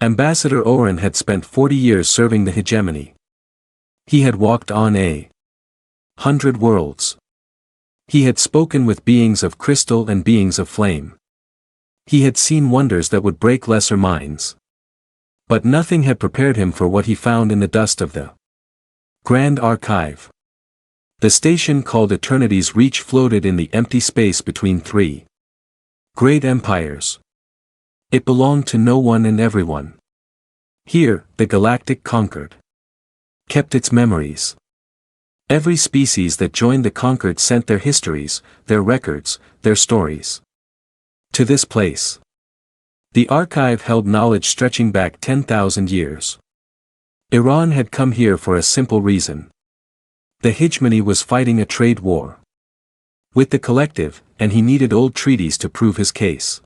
Ambassador Oren had spent 40 years serving the hegemony. He had walked on 100 worlds. He had spoken with beings of crystal and beings of flame. He had seen wonders that would break lesser minds. But nothing had prepared him for what he found in the dust of the Grand Archive. The station called Eternity's Reach floated in the empty space between three great empires. It belonged to no one and everyone. Here, the Galactic conquered. Kept its memories. Every species that joined the conquered sent their histories, their records, their stories to this place. The archive held knowledge stretching back 10,000 years. Iran had come here for a simple reason. The hegemony was fighting a trade war with the collective, and he needed old treaties to prove his case.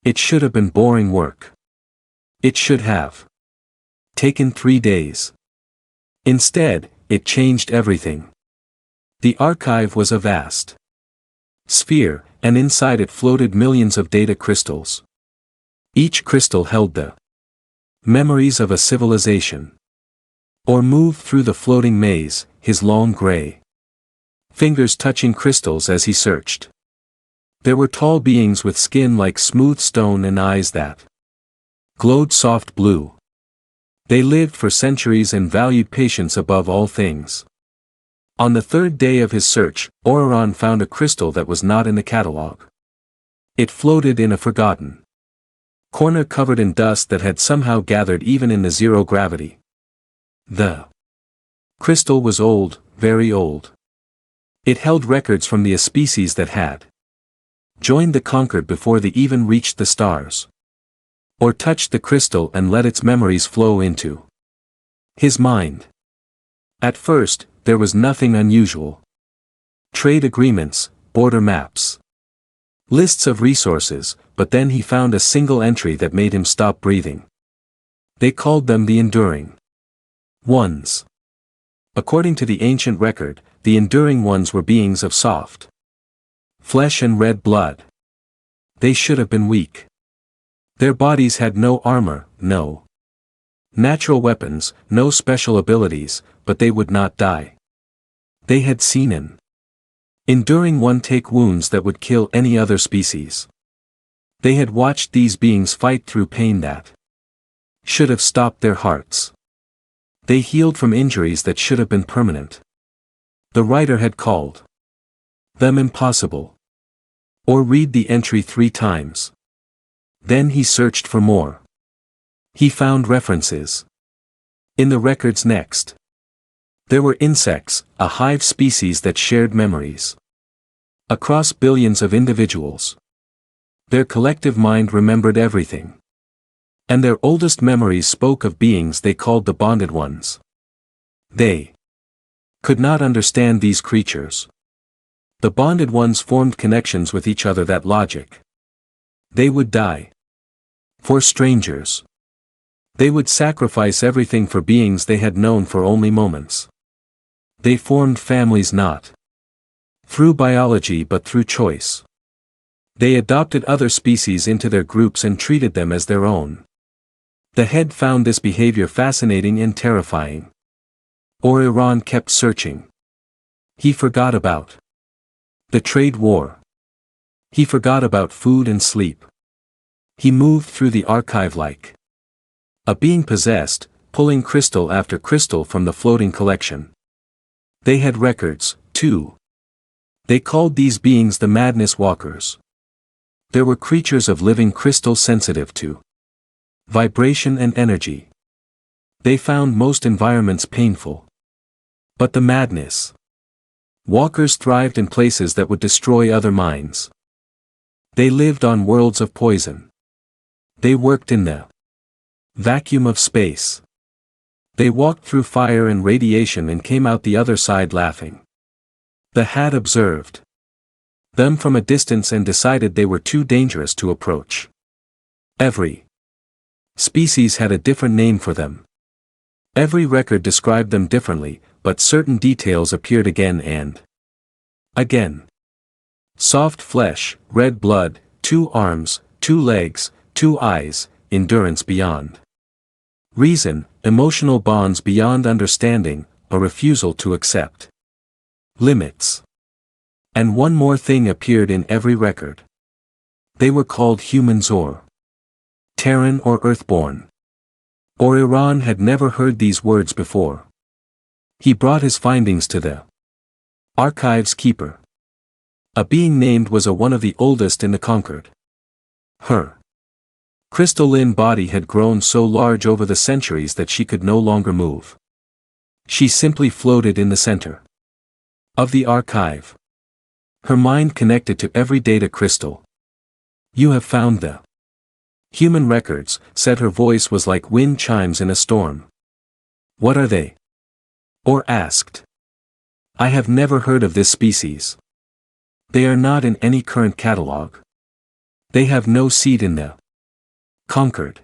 It should have been boring work. It should have taken 3 days. Instead, it changed everything. The archive was a vast sphere, and inside it floated millions of data crystals. Each crystal held the memories of a civilization. Or moved through the floating maze, his long gray fingers touching crystals as he searched. There were tall beings with skin like smooth stone and eyes that glowed soft blue. They lived for centuries and valued patience above all things. On the third day of his search, Oreron found a crystal that was not in the catalog. It floated in a forgotten corner covered in dust that had somehow gathered even in the zero gravity. The crystal was old, very old. It held records from the species that had joined the conquered before they even reached the stars. Or touched the crystal and let its memories flow into his mind. At first, there was nothing unusual. Trade agreements, border maps, lists of resources, but then he found a single entry that made him stop breathing. They called them the Enduring Ones. According to the ancient record, the Enduring Ones were beings of soft flesh and red blood. They should have been weak. Their bodies had no armor, no natural weapons, no special abilities, but they would not die. They had seen an Enduring One take wounds that would kill any other species. They had watched these beings fight through pain that should have stopped their hearts. They healed from injuries that should have been permanent. The writer had called them impossible. Or read the entry 3 times. Then he searched for more. He found references in the records next. There were insects, a hive species that shared memories across billions of individuals. Their collective mind remembered everything. And their oldest memories spoke of beings they called the Bonded Ones. They could not understand these creatures. The Bonded Ones formed connections with each other that logic. They would die for strangers. They would sacrifice everything for beings they had known for only moments. They formed families not through biology but through choice. They adopted other species into their groups and treated them as their own. The head found this behavior fascinating and terrifying. Or Iran kept searching. He forgot about the trade war. He forgot about food and sleep. He moved through the archive like a being possessed, pulling crystal after crystal from the floating collection. They had records, too. They called these beings the Madness Walkers. There were creatures of living crystal sensitive to vibration and energy. They found most environments painful. But the Madness Walkers thrived in places that would destroy other minds. They lived on worlds of poison. They worked in the vacuum of space. They walked through fire and radiation and came out the other side laughing. The Hat observed them from a distance and decided they were too dangerous to approach. Every species had a different name for them. Every record described them differently, but certain details appeared again and again. Soft flesh, red blood, 2 arms, 2 legs, 2 eyes, endurance beyond reason, emotional bonds beyond understanding, a refusal to accept limits. And one more thing appeared in every record. They were called humans or Terran or Earthborn. Or Iran had never heard these words before. He brought his findings to the archives keeper. A being named was one of the oldest in the conquered. Her crystalline body had grown so large over the centuries that she could no longer move. She simply floated in the center of the archive. Her mind connected to every data crystal. You have found the human records, said her voice was like wind chimes in a storm. What are they? Or asked. I have never heard of this species. They are not in any current catalog. They have no seat in the conquered.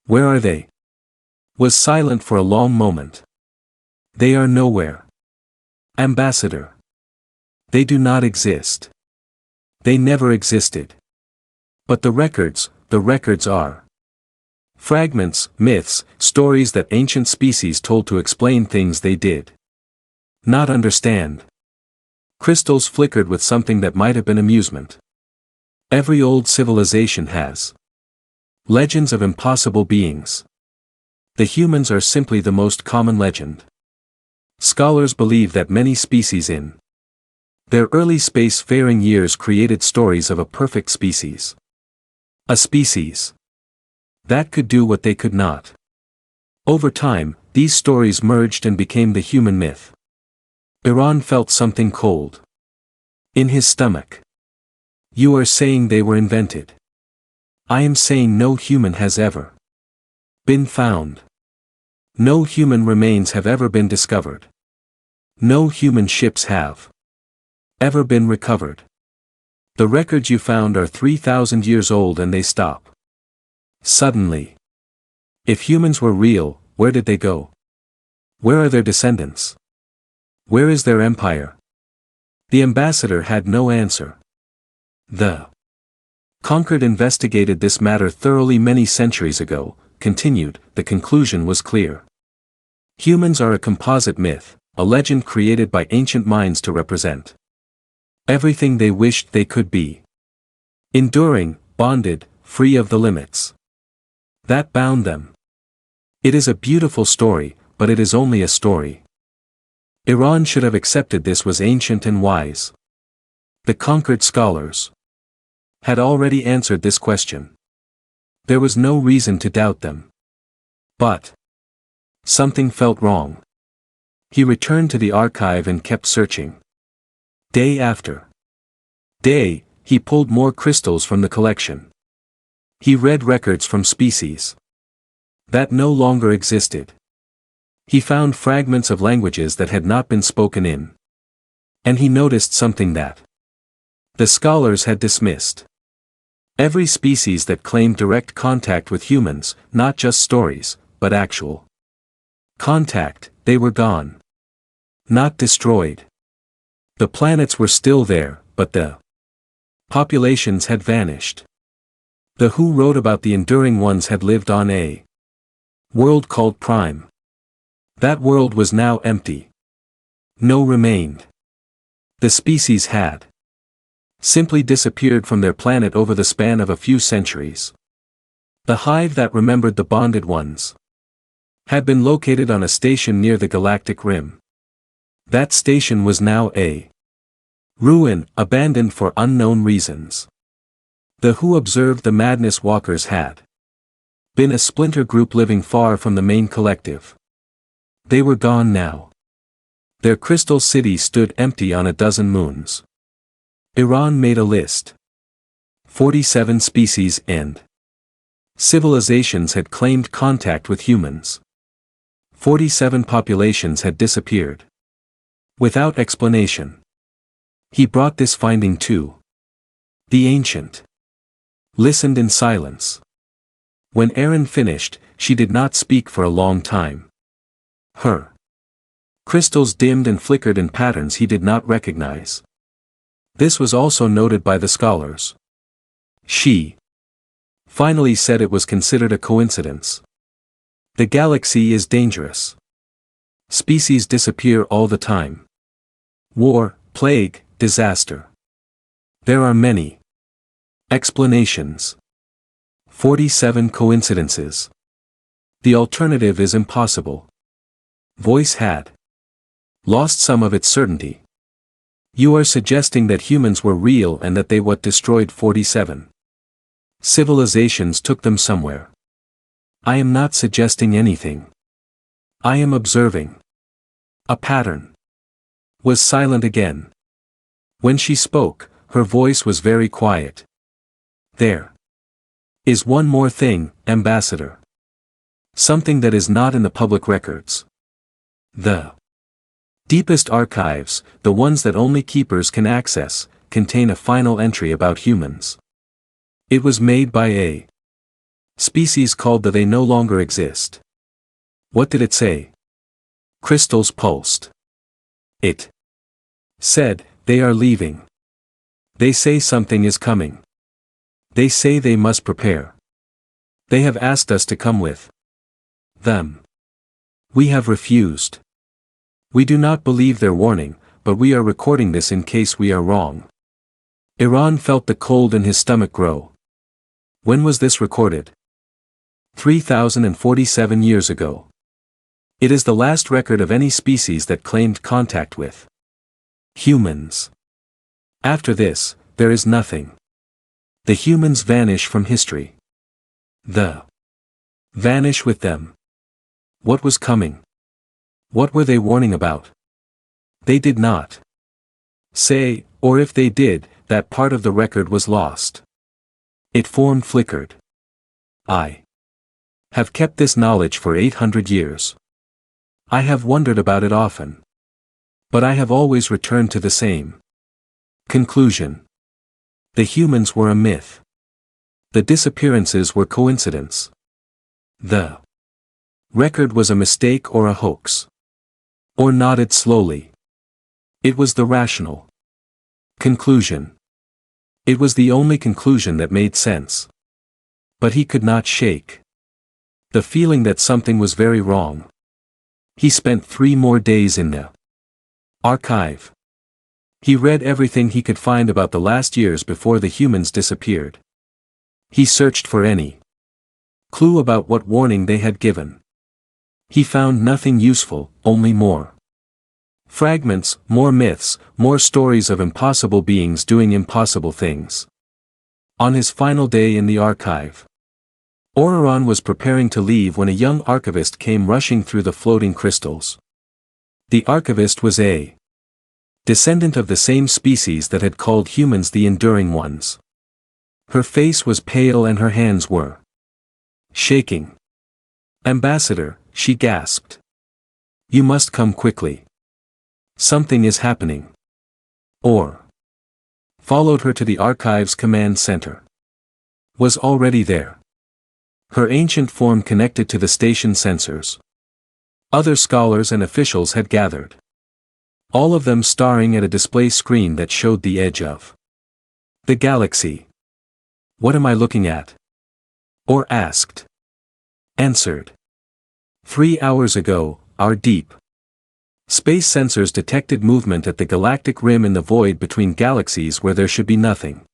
Where are they? Was silent for a long moment. They are nowhere. Ambassador. They do not exist. They never existed. But the records are fragments, myths, stories that ancient species told to explain things they did not understand. Crystals flickered with something that might have been amusement. Every old civilization has legends of impossible beings. The humans are simply the most common legend. Scholars believe that many species in their early space-faring years created stories of a perfect species. A species that could do what they could not. Over time, these stories merged and became the human myth. Iran felt something cold in his stomach. You are saying they were invented. I am saying no human has ever been found. No human remains have ever been discovered. No human ships have ever been recovered. The records you found are 3,000 years old and they stop. Suddenly. If humans were real, where did they go? Where are their descendants? Where is their empire? The ambassador had no answer. The conquered investigated this matter thoroughly many centuries ago, continued, the conclusion was clear. Humans are a composite myth, a legend created by ancient minds to represent everything they wished they could be. Enduring, bonded, free of the limits that bound them. It is a beautiful story, but it is only a story. Iran should have accepted this was ancient and wise. The conquered scholars had already answered this question. There was no reason to doubt them. But something felt wrong. He returned to the archive and kept searching. Day after day, he pulled more crystals from the collection. He read records from species that no longer existed. He found fragments of languages that had not been spoken in. And he noticed something that the scholars had dismissed. Every species that claimed direct contact with humans, not just stories, but actual contact, they were gone. Not destroyed. The planets were still there, but the populations had vanished. The who wrote about the enduring ones had lived on a world called Prime. That world was now empty. No remained. The species had simply disappeared from their planet over the span of a few centuries. The hive that remembered the bonded ones had been located on a station near the galactic rim. That station was now a ruin, abandoned for unknown reasons. The who observed the madness walkers had been a splinter group living far from the main collective. They were gone now. Their crystal city stood empty on a dozen moons. Iran made a list. 47 species and civilizations had claimed contact with humans. 47 populations had disappeared without explanation. He brought this finding to the ancient. Listened in silence. When Erin finished, she did not speak for a long time. Her crystals dimmed and flickered in patterns he did not recognize. This was also noted by the scholars. She finally said it was considered a coincidence. The galaxy is dangerous. Species disappear all the time. War, plague, disaster. There are many explanations. 47 coincidences. The alternative is impossible. Voice had lost some of its certainty. You are suggesting that humans were real and that they what destroyed 47 civilizations took them somewhere. I am not suggesting anything. I am observing a pattern. Was silent again. When she spoke, her voice was very quiet. There is one more thing, Ambassador. Something that is not in the public records. The deepest archives, the ones that only keepers can access, contain a final entry about humans. It was made by a species called the They no longer exist. What did it say? Crystals pulsed. It said, they are leaving. They say something is coming. They say they must prepare. They have asked us to come with them. We have refused. We do not believe their warning, but we are recording this in case we are wrong. Iran felt the cold in his stomach grow. When was this recorded? 3,047 years ago. It is the last record of any species that claimed contact with humans. After this, there is nothing. The humans vanish from history. The vanish with them. What was coming? What were they warning about? They did not say, or if they did, that part of the record was lost. It form flickered. I have kept this knowledge for 800 years. I have wondered about it often. But I have always returned to the same conclusion. The humans were a myth. The disappearances were coincidence. The record was a mistake or a hoax. Or nodded slowly. It was the rational conclusion. It was the only conclusion that made sense. But he could not shake the feeling that something was very wrong. He spent 3 more days in the archive. He read everything he could find about the last years before the humans disappeared. He searched for any clue about what warning they had given. He found nothing useful, only more fragments, more myths, more stories of impossible beings doing impossible things. On his final day in the archive, Orion was preparing to leave when a young archivist came rushing through the floating crystals. The archivist was a descendant of the same species that had called humans the enduring ones. Her face was pale and her hands were shaking. Ambassador, she gasped. You must come quickly. Something is happening. Or followed her to the archive's command center. Was already there. Her ancient form connected to the station sensors. Other scholars and officials had gathered. All of them staring at a display screen that showed the edge of the galaxy. What am I looking at? Or asked. Answered. 3 hours ago, our deep space sensors detected movement at the galactic rim in the void between galaxies where there should be nothing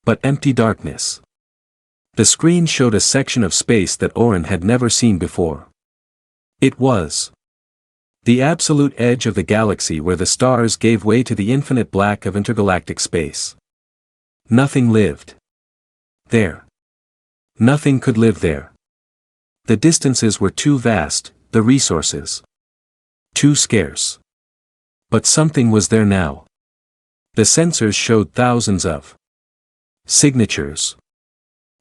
but empty darkness. The screen showed a section of space that Oren had never seen before. It was the absolute edge of the galaxy where the stars gave way to the infinite black of intergalactic space. Nothing lived there. Nothing could live there. The distances were too vast, the resources too scarce. But something was there now. The sensors showed thousands of signatures.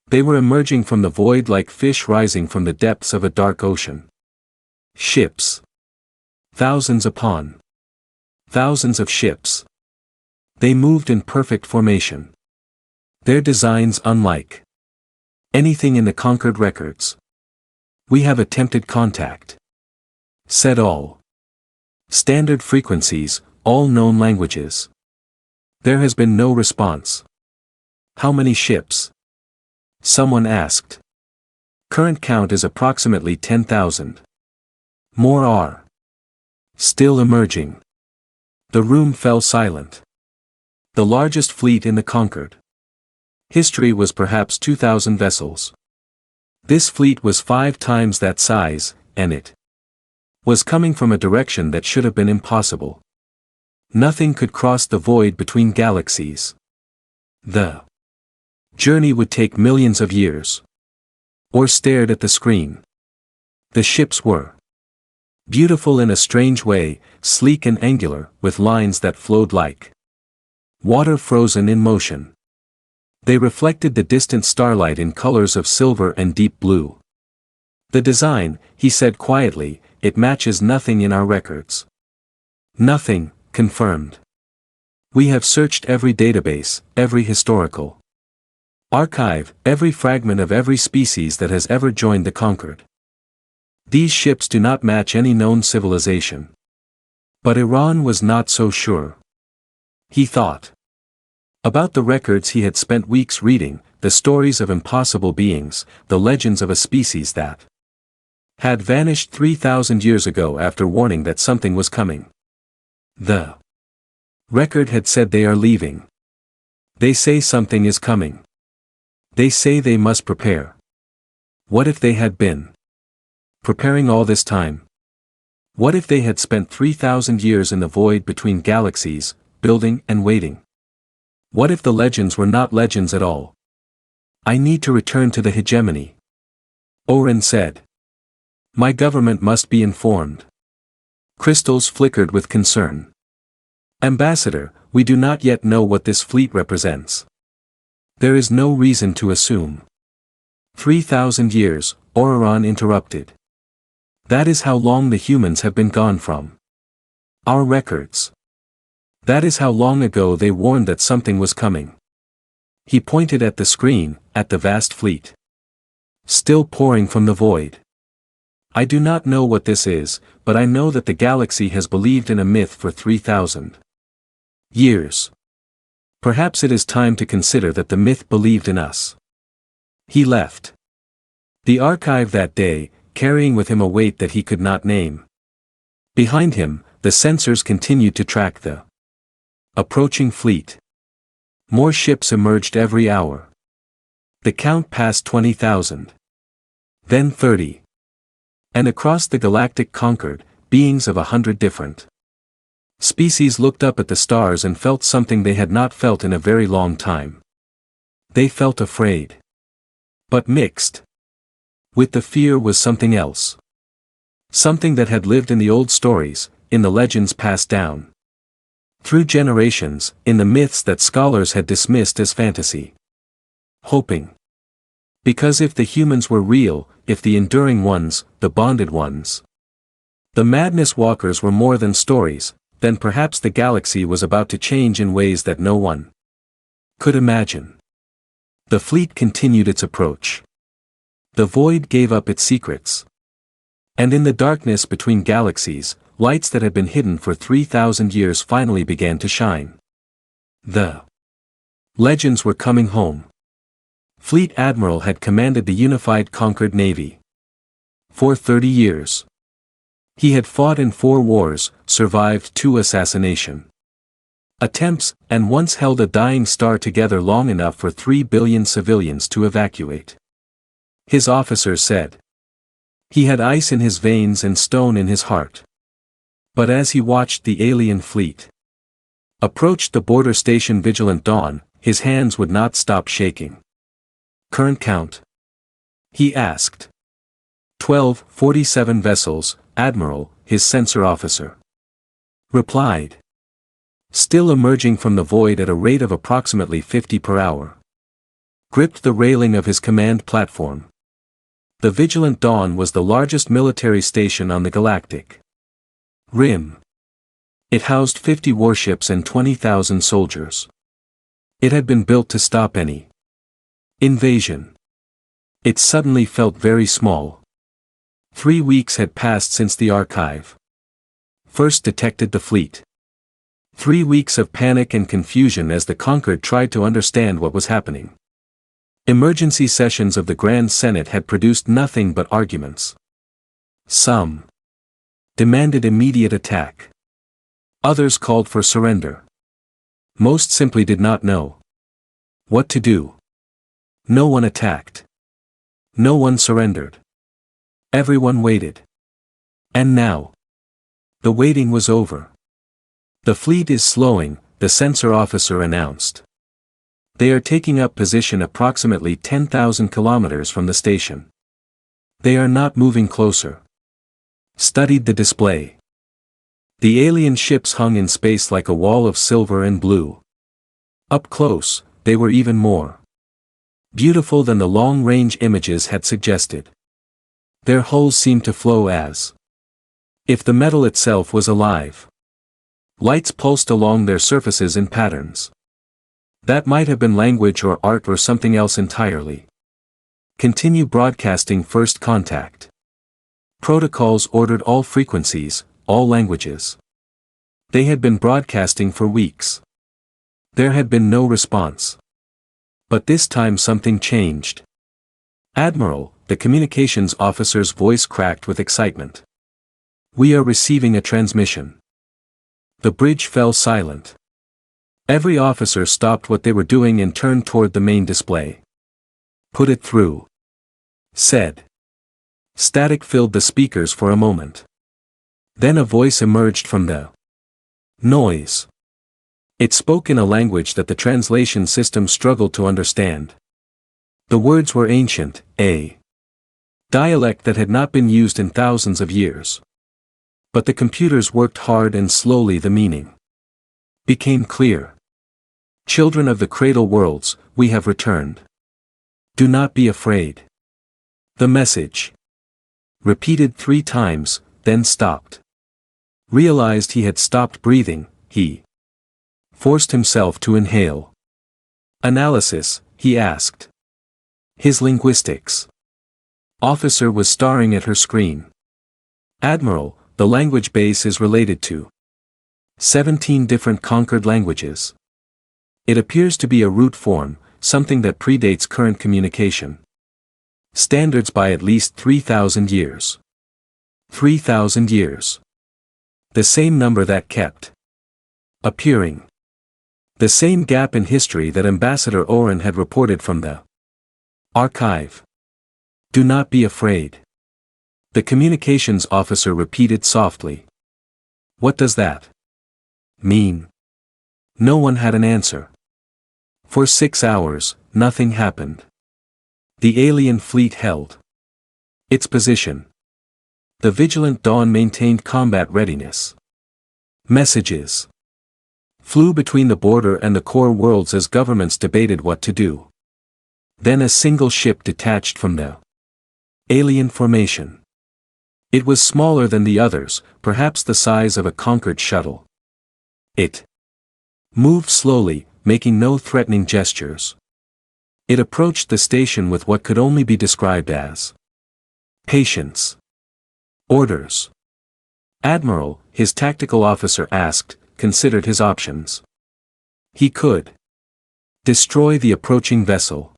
They were emerging from the void like fish rising from the depths of a dark ocean. Ships. Thousands upon thousands of ships. They moved in perfect formation. Their designs unlike anything in the conquered records. We have attempted contact. Said all standard frequencies, all known languages. There has been no response. How many ships? Someone asked. Current count is approximately 10,000. More are still emerging. The room fell silent. The largest fleet in the conquered history was perhaps 2,000 vessels. This fleet was 5 times that size, and it was coming from a direction that should have been impossible. Nothing could cross the void between galaxies. The journey would take millions of years. Or stared at the screen. The ships were beautiful in a strange way, sleek and angular, with lines that flowed like water frozen in motion. They reflected the distant starlight in colors of silver and deep blue. The design, he said quietly, it matches nothing in our records. Nothing, confirmed. We have searched every database, every historical archive, every fragment of every species that has ever joined the conquered. These ships do not match any known civilization. But Iran was not so sure. He thought about the records he had spent weeks reading, the stories of impossible beings, the legends of a species that had vanished 3,000 years ago after warning that something was coming. The record had said they are leaving. They say something is coming. They say they must prepare. What if they had been preparing all this time? What if they had spent 3,000 years in the void between galaxies, building and waiting? What if the legends were not legends at all? I need to return to the hegemony. Oren said. My government must be informed. Crystals flickered with concern. Ambassador, we do not yet know what this fleet represents. There is no reason to assume. 3,000 years, Oreron interrupted. That is how long the humans have been gone from our records. That is how long ago they warned that something was coming. He pointed at the screen, at the vast fleet. Still pouring from the void. I do not know what this is, but I know that the galaxy has believed in a myth for 3,000 years. Perhaps it is time to consider that the myth believed in us. He left the archive that day, carrying with him a weight that he could not name. Behind him, the sensors continued to track the approaching fleet. More ships emerged every hour. The count passed 20,000. Then 30. And across the galactic conquered, beings of 100 different species looked up at the stars and felt something they had not felt in a very long time. They felt afraid. But mixed with the fear was something else. Something that had lived in the old stories, in the legends passed down through generations, in the myths that scholars had dismissed as fantasy. Hoping. Because if the humans were real, if the enduring ones, the bonded ones, the madness walkers were more than stories, then perhaps the galaxy was about to change in ways that no one could imagine. The fleet continued its approach. The void gave up its secrets. And in the darkness between galaxies, lights that had been hidden for 3,000 years finally began to shine. The legends were coming home. Fleet Admiral had commanded the unified conquered navy for 30 years. He had fought in 4 wars, survived 2 assassination attempts, and once held a dying star together long enough for 3 billion civilians to evacuate. His officers said. He had ice in his veins and stone in his heart. But as he watched the alien fleet approach the border station vigilant dawn, his hands would not stop shaking. Current count? He asked. 47 vessels, Admiral, his sensor officer replied. Still emerging from the void at a rate of approximately 50 per hour. Gripped the railing of his command platform. The Vigilant Dawn was the largest military station on the galactic rim. It housed 50 warships and 20,000 soldiers. It had been built to stop any invasion. It suddenly felt very small. 3 weeks had passed since the archive first detected the fleet. 3 weeks of panic and confusion as the conquered tried to understand what was happening. Emergency sessions of the Grand Senate had produced nothing but arguments. Some demanded immediate attack. Others called for surrender. Most simply did not know what to do. No one attacked. No one surrendered. Everyone waited. And now, the waiting was over. The fleet is slowing, the sensor officer announced. They are taking up position approximately 10,000 kilometers from the station. They are not moving closer. Studied the display. The alien ships hung in space like a wall of silver and blue. Up close, they were even more beautiful than the long-range images had suggested. Their hulls seemed to flow as if the metal itself was alive. Lights pulsed along their surfaces in patterns. That might have been language or art or something else entirely. Continue broadcasting first contact. Protocols ordered all frequencies, all languages. They had been broadcasting for weeks. There had been no response. But this time something changed. Admiral, the communications officer's voice cracked with excitement. We are receiving a transmission. The bridge fell silent. Every officer stopped what they were doing and turned toward the main display. Put it through, said. Static filled the speakers for a moment. Then a voice emerged from the noise. It spoke in a language that the translation system struggled to understand. The words were ancient, a dialect that had not been used in thousands of years. But the computers worked hard and slowly the meaning became clear. Children of the cradle worlds, we have returned. Do not be afraid. The message, repeated 3 times, then stopped. Realized he had stopped breathing, he forced himself to inhale. Analysis, he asked. His linguistics. Officer was staring at her screen. Admiral, the language base is related to 17 different conquered languages. It appears to be a root form, something that predates current communication standards by at least 3,000 years. 3,000 years. The same number that kept appearing. The same gap in history that Ambassador Oren had reported from the archive. Do not be afraid. The communications officer repeated softly. What does that mean? No one had an answer. For 6 hours, nothing happened. The alien fleet held its position. The Vigilant Dawn maintained combat readiness. Messages flew between the border and the core worlds as governments debated what to do. Then a single ship detached from the alien formation. It was smaller than the others, perhaps the size of a conquered shuttle. It moved slowly, making no threatening gestures. It approached the station with what could only be described as patience. Orders. Admiral, his tactical officer asked, considered his options. He could destroy the approaching vessel.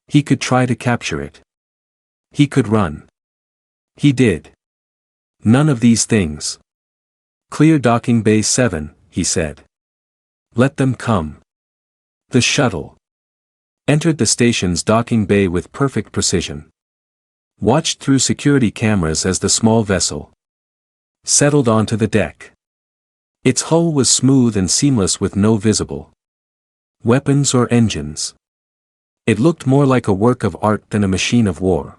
He could try to capture it. He could run. He did none of these things. Clear docking bay 7, he said. Let them come. The shuttle entered the station's docking bay with perfect precision. Watched through security cameras as the small vessel settled onto the deck. Its hull was smooth and seamless with no visible weapons or engines. It looked more like a work of art than a machine of war.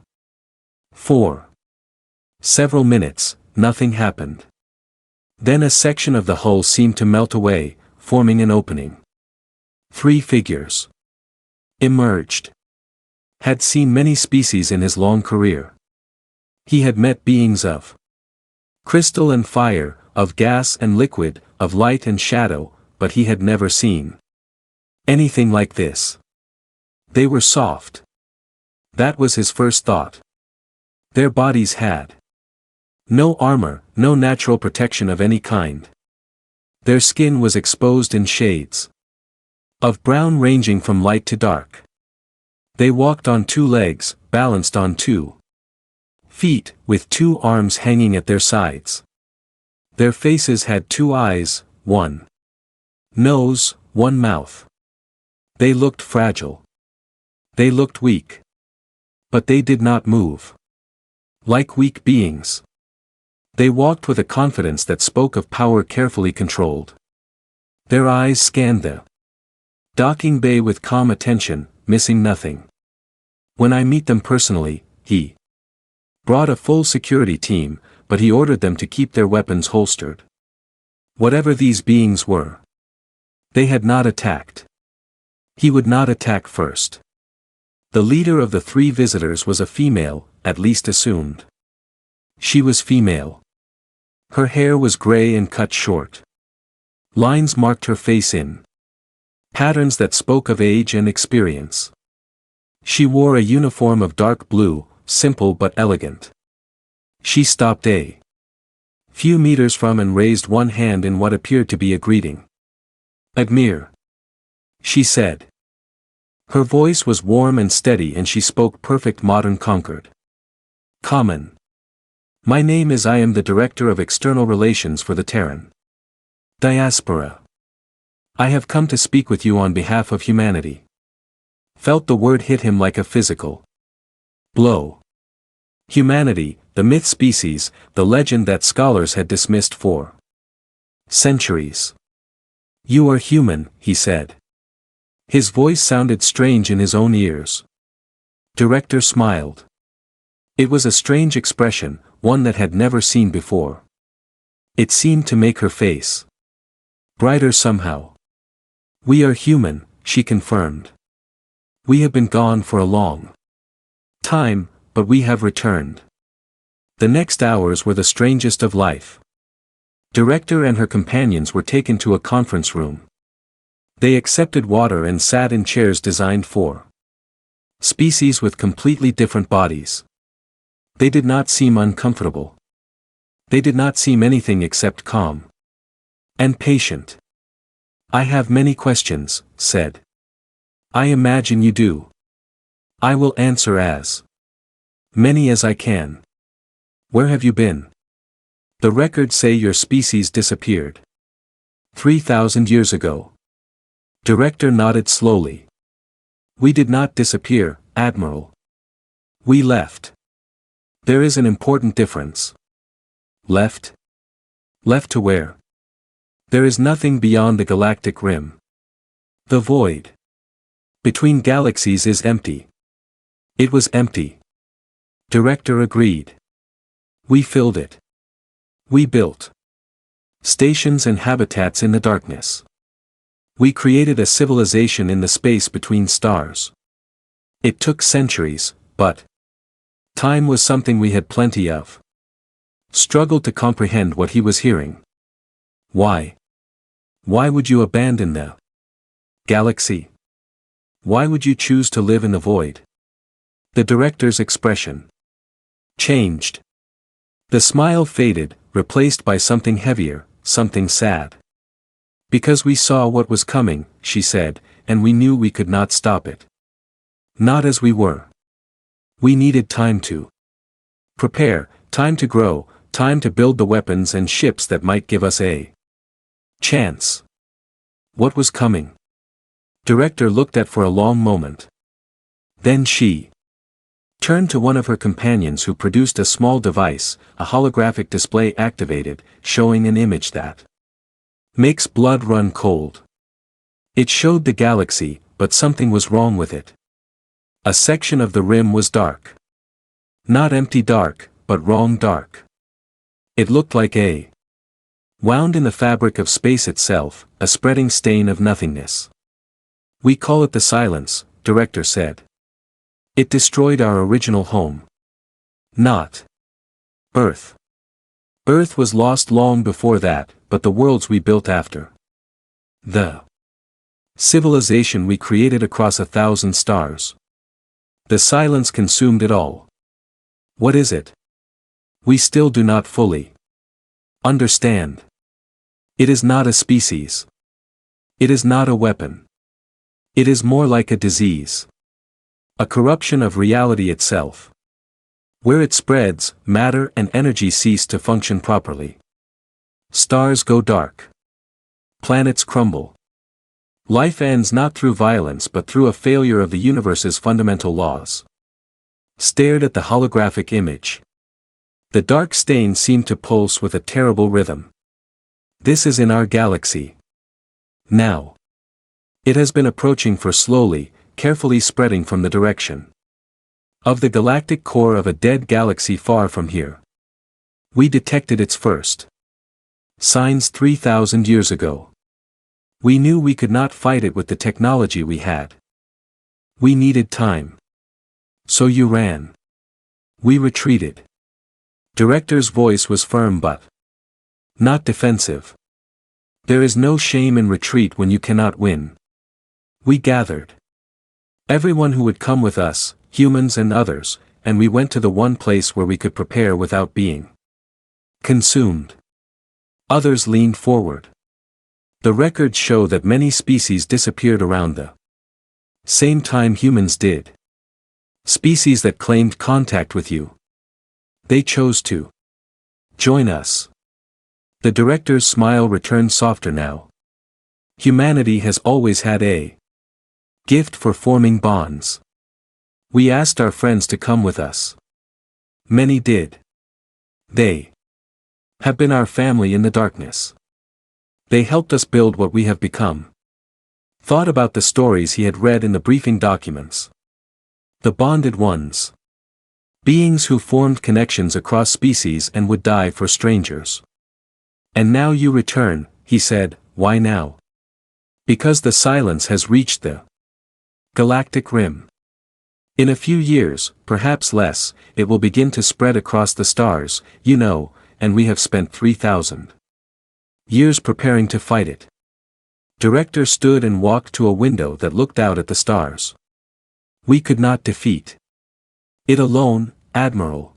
For several minutes, nothing happened. Then a section of the hull seemed to melt away, forming an opening. 3 figures emerged. Had seen many species in his long career. He had met beings of crystal and fire, of gas and liquid, of light and shadow, but he had never seen anything like this. They were soft. That was his first thought. Their bodies had no armor, no natural protection of any kind. Their skin was exposed in shades of brown ranging from light to dark. They walked on two legs, balanced on 2 feet, with 2 arms hanging at their sides. Their faces had 2 eyes, 1 nose, 1 mouth. They looked fragile. They looked weak. But they did not move. Like weak beings. They walked with a confidence that spoke of power carefully controlled. Their eyes scanned the docking bay with calm attention, missing nothing. When I meet them personally, he brought a full security team, but he ordered them to keep their weapons holstered. Whatever these beings were, they had not attacked. He would not attack first. The leader of the 3 visitors was a female, at least assumed. She was female. Her hair was gray and cut short. Lines marked her face in patterns that spoke of age and experience. She wore a uniform of dark blue, simple but elegant. She stopped a few meters from and raised one hand in what appeared to be a greeting. "Admir," she said. Her voice was warm and steady and she spoke perfect modern Concord. "Common. My name is I am the Director of External Relations for the Terran Diaspora. I have come to speak with you on behalf of humanity." Felt the word hit him like a physical blow. Humanity, the myth species, the legend that scholars had dismissed for centuries. "You are human," he said. His voice sounded strange in his own ears. Director smiled. It was a strange expression, one that had never seen before. It seemed to make her face brighter somehow. "We are human," she confirmed. "We have been gone for a long time, but we have returned." The next hours were the strangest of life. Director and her companions were taken to a conference room. They accepted water and sat in chairs designed for species with completely different bodies. They did not seem uncomfortable. They did not seem anything except calm and patient. "I have many questions," said. "I imagine you do. I will answer as many as I can. Where have you been? The records say your species disappeared 3,000 years ago." Director nodded slowly. "We did not disappear, Admiral. We left. There is an important difference." "Left? Left to where?" "There is nothing beyond the galactic rim. The void between galaxies is empty." It was empty. Director agreed. "We filled it. We built stations and habitats in the darkness. We created a civilization in the space between stars. It took centuries, but time was something we had plenty of." Struggled to comprehend what he was hearing. Why? Why would you abandon the galaxy? Why would you choose to live in the void? The director's expression changed. The smile faded, replaced by something heavier, something sad. "Because we saw what was coming," she said, "and we knew we could not stop it. Not as we were. We needed time to prepare, time to grow, time to build the weapons and ships that might give us a chance." What was coming? Director looked at for a long moment. Then she turned to one of her companions who produced a small device, a holographic display activated, showing an image that makes blood run cold. It showed the galaxy, but something was wrong with it. A section of the rim was dark. Not empty dark, but wrong dark. It looked like a wound in the fabric of space itself, a spreading stain of nothingness. "We call it the silence," Director said. "It destroyed our original home. Not Earth. Earth was lost long before that, but the worlds we built after. The civilization we created across 1,000 stars. The silence consumed it all. What is it? We still do not fully understand. It is not a species. It is not a weapon. It is more like a disease. A corruption of reality itself. Where it spreads, matter and energy cease to function properly. Stars go dark. Planets crumble. Life ends not through violence but through a failure of the universe's fundamental laws. Stared at the holographic image. The dark stain seemed to pulse with a terrible rhythm. This is in our galaxy. Now. It has been approaching for slowly, carefully spreading from the direction of the galactic core of a dead galaxy far from here. We detected its first signs 3,000 years ago. We knew we could not fight it with the technology we had. We needed time. So you ran. We retreated. Director's voice was firm but not defensive. There is no shame in retreat when you cannot win. We gathered everyone who would come with us, humans and others, and we went to the one place where we could prepare without being consumed. Others leaned forward. The records show that many species disappeared around the same time humans did. Species that claimed contact with you. They chose to join us. The director's smile returned softer now. Humanity has always had a gift for forming bonds. We asked our friends to come with us. Many did. They have been our family in the darkness. They helped us build what we have become. Thought about the stories he had read in the briefing documents. The bonded ones. Beings who formed connections across species and would die for strangers. And now you return, he said. Why now? Because the silence has reached the galactic rim. In a few years, perhaps less, it will begin to spread across the stars, you know, and we have spent 3,000 years preparing to fight it. Director stood and walked to a window that looked out at the stars. We could not defeat it alone, Admiral.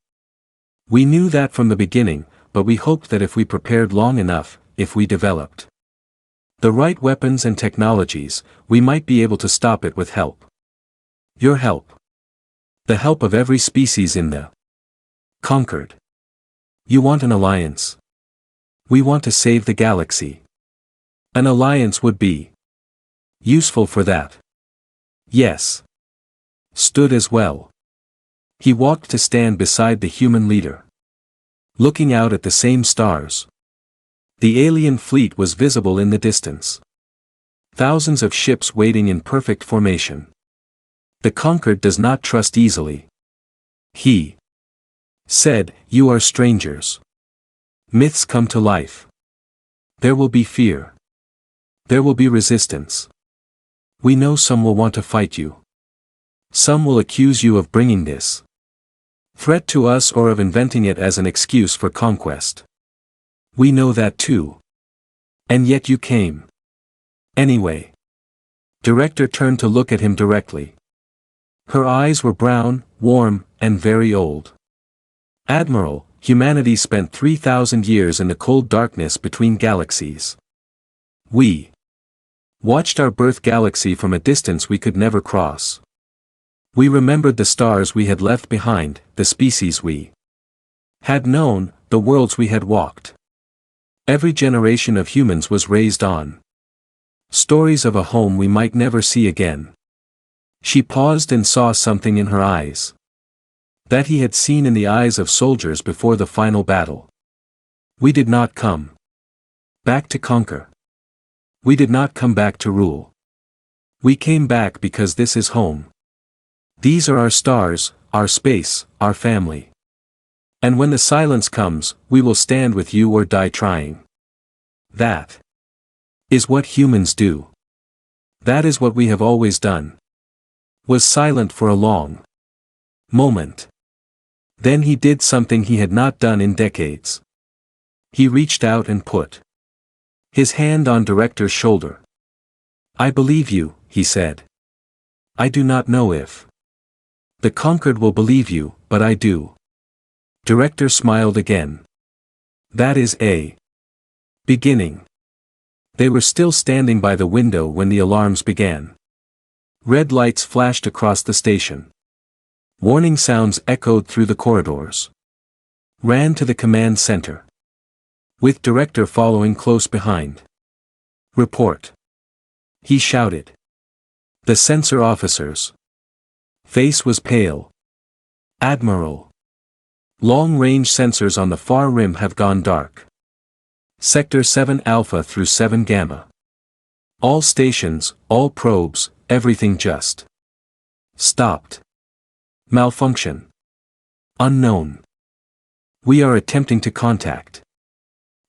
We knew that from the beginning, but we hoped that if we prepared long enough, if we developed the right weapons and technologies, we might be able to stop it with help. Your help. The help of every species in the conquered. You want an alliance. We want to save the galaxy. An alliance would be useful for that. Yes. Stood as well. He walked to stand beside the human leader. Looking out at the same stars. The alien fleet was visible in the distance. Thousands of ships waiting in perfect formation. The conquered does not trust easily. He said, you are strangers. Myths come to life. There will be fear. There will be resistance. We know some will want to fight you. Some will accuse you of bringing this threat to us or of inventing it as an excuse for conquest. We know that too. And yet you came. Anyway. Director turned to look at him directly. Her eyes were brown, warm, and very old. Admiral, humanity spent 3,000 years in the cold darkness between galaxies. We watched our birth galaxy from a distance we could never cross. We remembered the stars we had left behind, the species we had known, the worlds we had walked. Every generation of humans was raised on stories of a home we might never see again. She paused and saw something in her eyes that he had seen in the eyes of soldiers before the final battle. We did not come back to conquer. We did not come back to rule. We came back because this is home. These are our stars, our space, our family. And when the silence comes, we will stand with you or die trying. That is what humans do. That is what we have always done. Was silent for a long moment. Then he did something he had not done in decades. He reached out and put his hand on Director's shoulder. I believe you, he said. I do not know if the conquered will believe you, but I do. Director smiled again. That is a beginning. They were still standing by the window when the alarms began. Red lights flashed across the station. Warning sounds echoed through the corridors. Ran to the command center. With director following close behind. Report. He shouted. The sensor officers. Face was pale. Admiral. Long-range sensors on the far rim have gone dark. Sector 7 Alpha through 7 Gamma. All stations, all probes, everything just stopped. Malfunction. Unknown. We are attempting to contact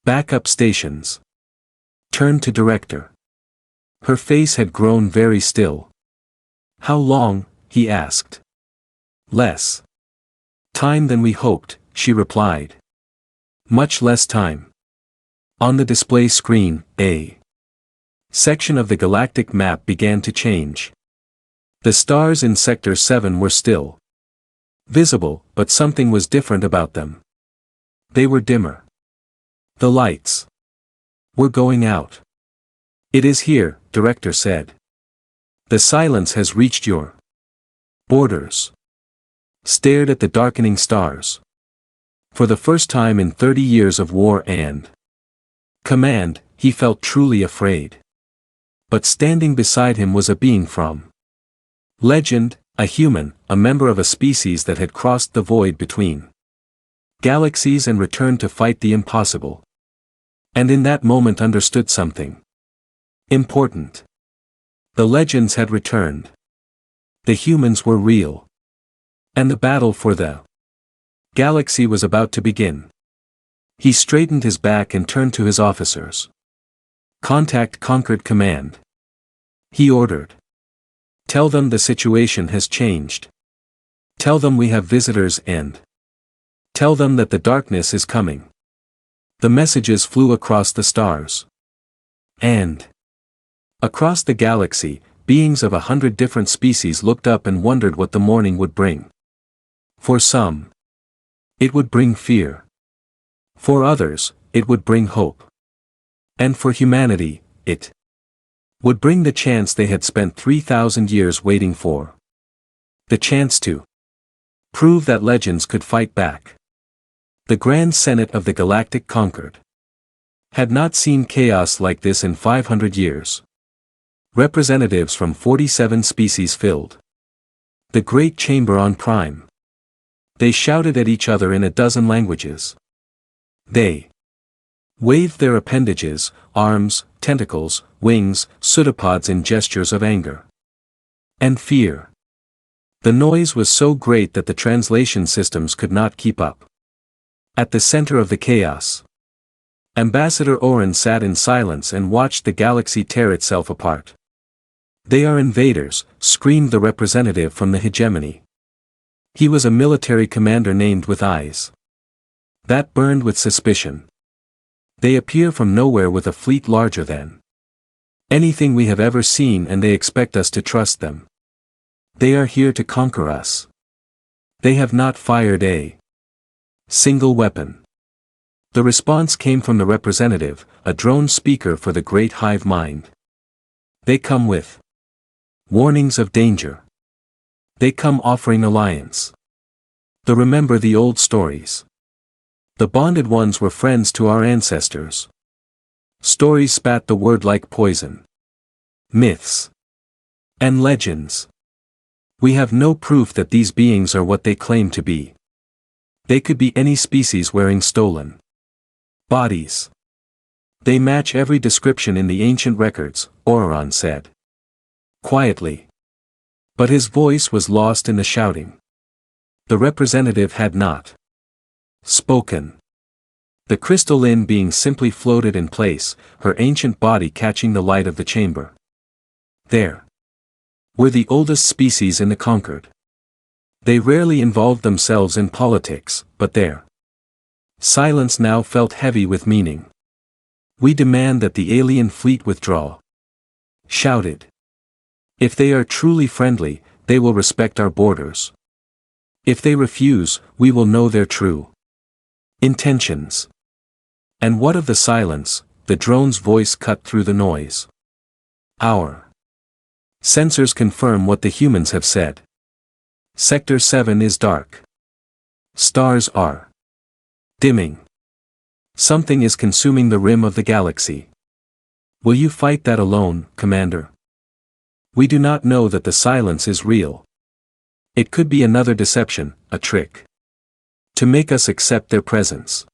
backup stations. Turn to director. Her face had grown very still. How long? He asked. Less time than we hoped, she replied. Much less time. On the display screen, a section of the galactic map began to change. The stars in Sector 7 were still visible, but something was different about them. They were dimmer. The lights were going out. It is here, director said. The silence has reached your borders. Stared at the darkening stars. For the first time in 30 years of war and command, he felt truly afraid. But standing beside him was a being from legend, a human, a member of a species that had crossed the void between galaxies and returned to fight the impossible. And in that moment understood something important. The legends had returned. The humans were real. And the battle for the galaxy was about to begin. He straightened his back and turned to his officers. Contact Concord Command. He ordered. Tell them the situation has changed. Tell them we have visitors and tell them that the darkness is coming. The messages flew across the stars. And across the galaxy, beings of 100 different species looked up and wondered what the morning would bring. For some, it would bring fear. For others, it would bring hope. And for humanity, it would bring the chance they had spent 3,000 years waiting for. The chance to prove that legends could fight back. The Grand Senate of the Galactic Concord had not seen chaos like this in 500 years. Representatives from 47 species filled the great chamber on Prime. They shouted at each other in a dozen languages. They waved their appendages, arms, tentacles, wings, pseudopods in gestures of anger and fear. The noise was so great that the translation systems could not keep up. At the center of the chaos, Ambassador Oren sat in silence and watched the galaxy tear itself apart. They are invaders, screamed the representative from the hegemony. He was a military commander named with eyes that burned with suspicion. They appear from nowhere with a fleet larger than anything we have ever seen, and they expect us to trust them. They are here to conquer us. They have not fired a single weapon. The response came from the representative, a drone speaker for the great hive mind. They come with warnings of danger. They come offering alliance. They remember the old stories. The bonded ones were friends to our ancestors. Stories spat the word like poison. Myths and legends. We have no proof that these beings are what they claim to be. They could be any species wearing stolen bodies. They match every description in the ancient records, Oron said quietly. But his voice was lost in the shouting. The representative had not spoken. The crystalline being simply floated in place, her ancient body catching the light of the chamber. There were the oldest species in the Concord. They rarely involved themselves in politics, but their silence now felt heavy with meaning. We demand that the alien fleet withdraw. Shouted. If they are truly friendly, they will respect our borders. If they refuse, we will know their true intentions. And what of the silence? The drone's voice cut through the noise. Our Sensors confirm what the humans have said. Sector 7 is dark. Stars are dimming. Something is consuming the rim of the galaxy. Will you fight that alone, Commander? We do not know that the silence is real. It could be another deception, a trick. To make us accept their presence.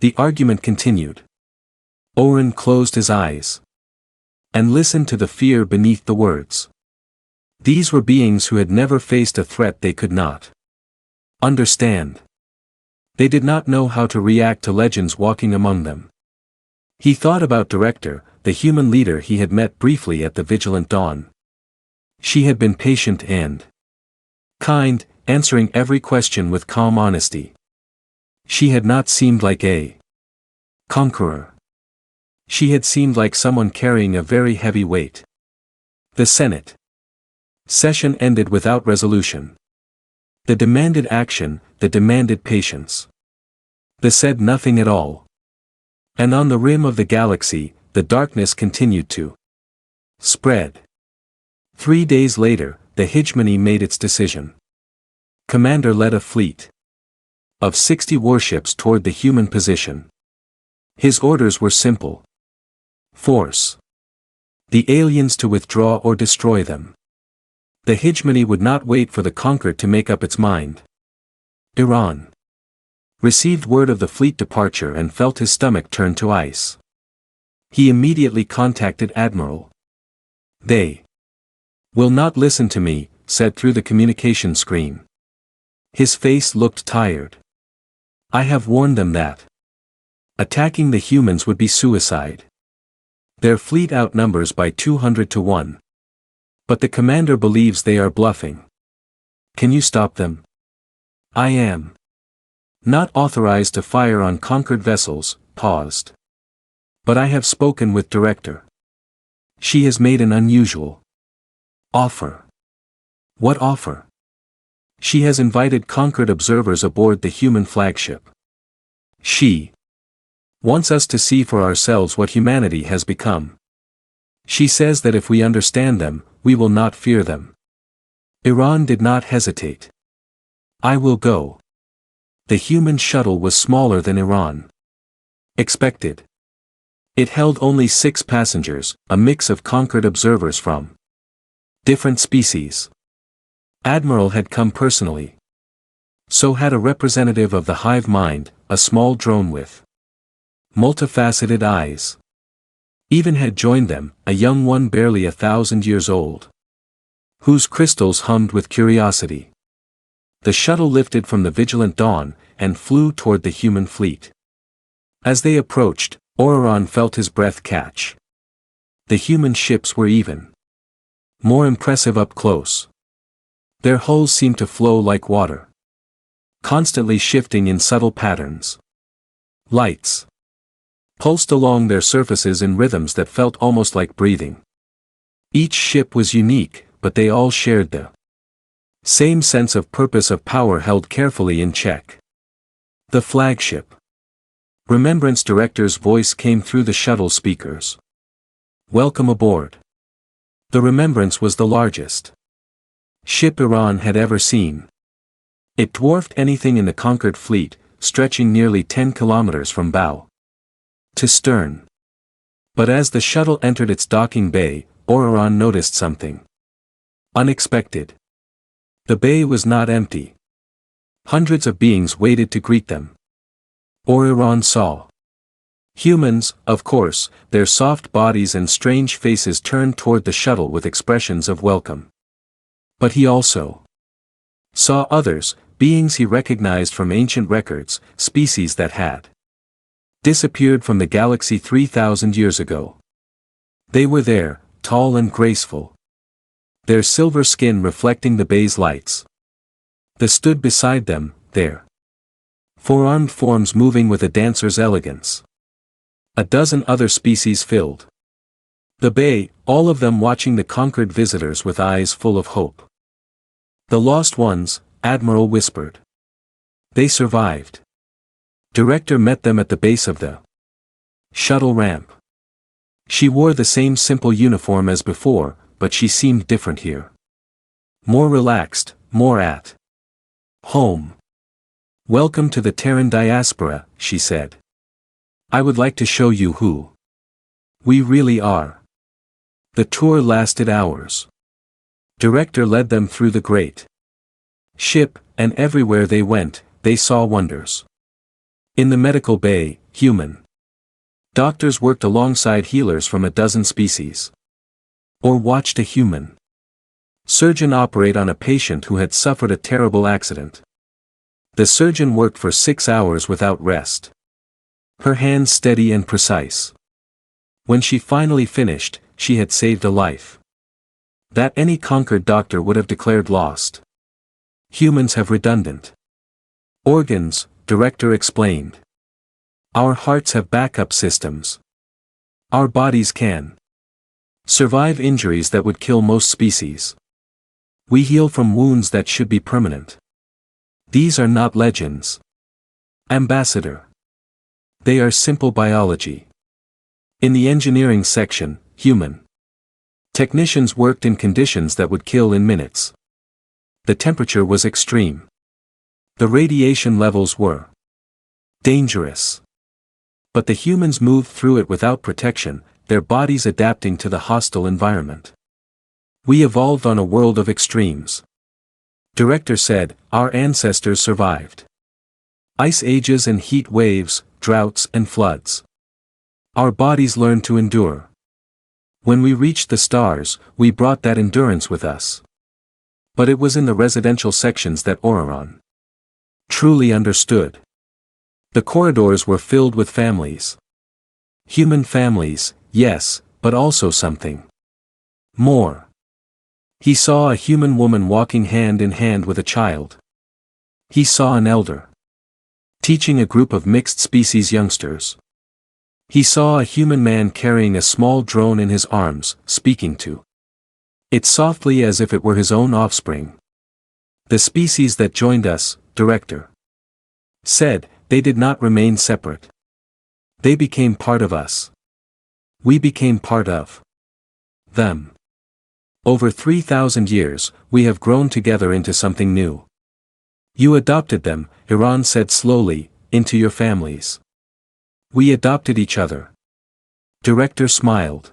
The argument continued. Oren closed his eyes. And listened to the fear beneath the words. These were beings who had never faced a threat they could not understand. They did not know how to react to legends walking among them. He thought about Director, the human leader he had met briefly at the Vigilant Dawn. She had been patient and kind, answering every question with calm honesty. She had not seemed like a conqueror. She had seemed like someone carrying a very heavy weight. The Senate session ended without resolution. The demanded action, the demanded patience. The said nothing at all. And on the rim of the galaxy, the darkness continued to spread. 3 days later, the hegemony made its decision. Commander led a fleet of 60 warships toward the human position. His orders were simple. Force the aliens to withdraw or destroy them. The hegemony would not wait for the conquered to make up its mind. Iran received word of the fleet departure and felt his stomach turn to ice. He immediately contacted Admiral. They will not listen to me, said through the communication screen. His face looked tired. I have warned them that attacking the humans would be suicide. Their fleet outnumbers by 200 to 1. But the commander believes they are bluffing. Can you stop them? I am not authorized to fire on conquered vessels, paused. But I have spoken with Director. She has made an unusual offer. What offer? She has invited conquered observers aboard the human flagship. She wants us to see for ourselves what humanity has become. She says that if we understand them, we will not fear them. Iran did not hesitate. I will go. The human shuttle was smaller than Iran expected. It held only 6 passengers, a mix of conquered observers from different species. Admiral had come personally. So had a representative of the hive mind, a small drone with multifaceted eyes. Even had joined them, a young one barely 1,000 years old, whose crystals hummed with curiosity. The shuttle lifted from the Vigilant Dawn, and flew toward the human fleet. As they approached, Orion felt his breath catch. The human ships were even more impressive up close. Their hulls seemed to flow like water, constantly shifting in subtle patterns. Lights pulsed along their surfaces in rhythms that felt almost like breathing. Each ship was unique, but they all shared the same sense of purpose, of power held carefully in check. The flagship. Remembrance Director's voice came through the shuttle speakers. Welcome aboard. The Remembrance was the largest ship Iran had ever seen. It dwarfed anything in the conquered fleet, stretching nearly 10 kilometers from bow to stern. But as the shuttle entered its docking bay, Orion noticed something unexpected. The bay was not empty. Hundreds of beings waited to greet them. Orion saw humans, of course, their soft bodies and strange faces turned toward the shuttle with expressions of welcome. But he also saw others, beings he recognized from ancient records, species that had disappeared from the galaxy 3,000 years ago. They were there, tall and graceful, their silver skin reflecting the bay's lights. They stood beside them, their four-armed forms moving with a dancer's elegance. A dozen other species filled the bay, all of them watching the conquered visitors with eyes full of hope. The lost ones, Admiral whispered. They survived. Director met them at the base of the shuttle ramp. She wore the same simple uniform as before, but she seemed different here. More relaxed, more at home. "Welcome to the Terran diaspora," she said. "I would like to show you who we really are." The tour lasted hours. Director led them through the great ship, and everywhere they went, they saw wonders. In the medical bay, human doctors worked alongside healers from a dozen species. Or watched a human surgeon operate on a patient who had suffered a terrible accident. The surgeon worked for 6 hours without rest. Her hands steady and precise. When she finally finished, she had saved a life that any conquered doctor would have declared lost. Humans have redundant organs, Director explained. Our hearts have backup systems. Our bodies can survive injuries that would kill most species. We heal from wounds that should be permanent. These are not legends, Ambassador. They are simple biology. In the engineering section, human technicians worked in conditions that would kill in minutes. The temperature was extreme. The radiation levels were dangerous. But the humans moved through it without protection, their bodies adapting to the hostile environment. We evolved on a world of extremes. Director said, our ancestors survived ice ages and heat waves, droughts and floods. Our bodies learned to endure. When we reached the stars, we brought that endurance with us. But it was in the residential sections that Orion truly understood. The corridors were filled with families. Human families, yes, but also something more. He saw a human woman walking hand in hand with a child. He saw an elder teaching a group of mixed-species youngsters. He saw a human man carrying a small drone in his arms, speaking to it softly as if it were his own offspring. The species that joined us, Director said, they did not remain separate. They became part of us. We became part of them. Over 3,000 years, we have grown together into something new. You adopted them, Iran said slowly, into your families. We adopted each other. Director smiled.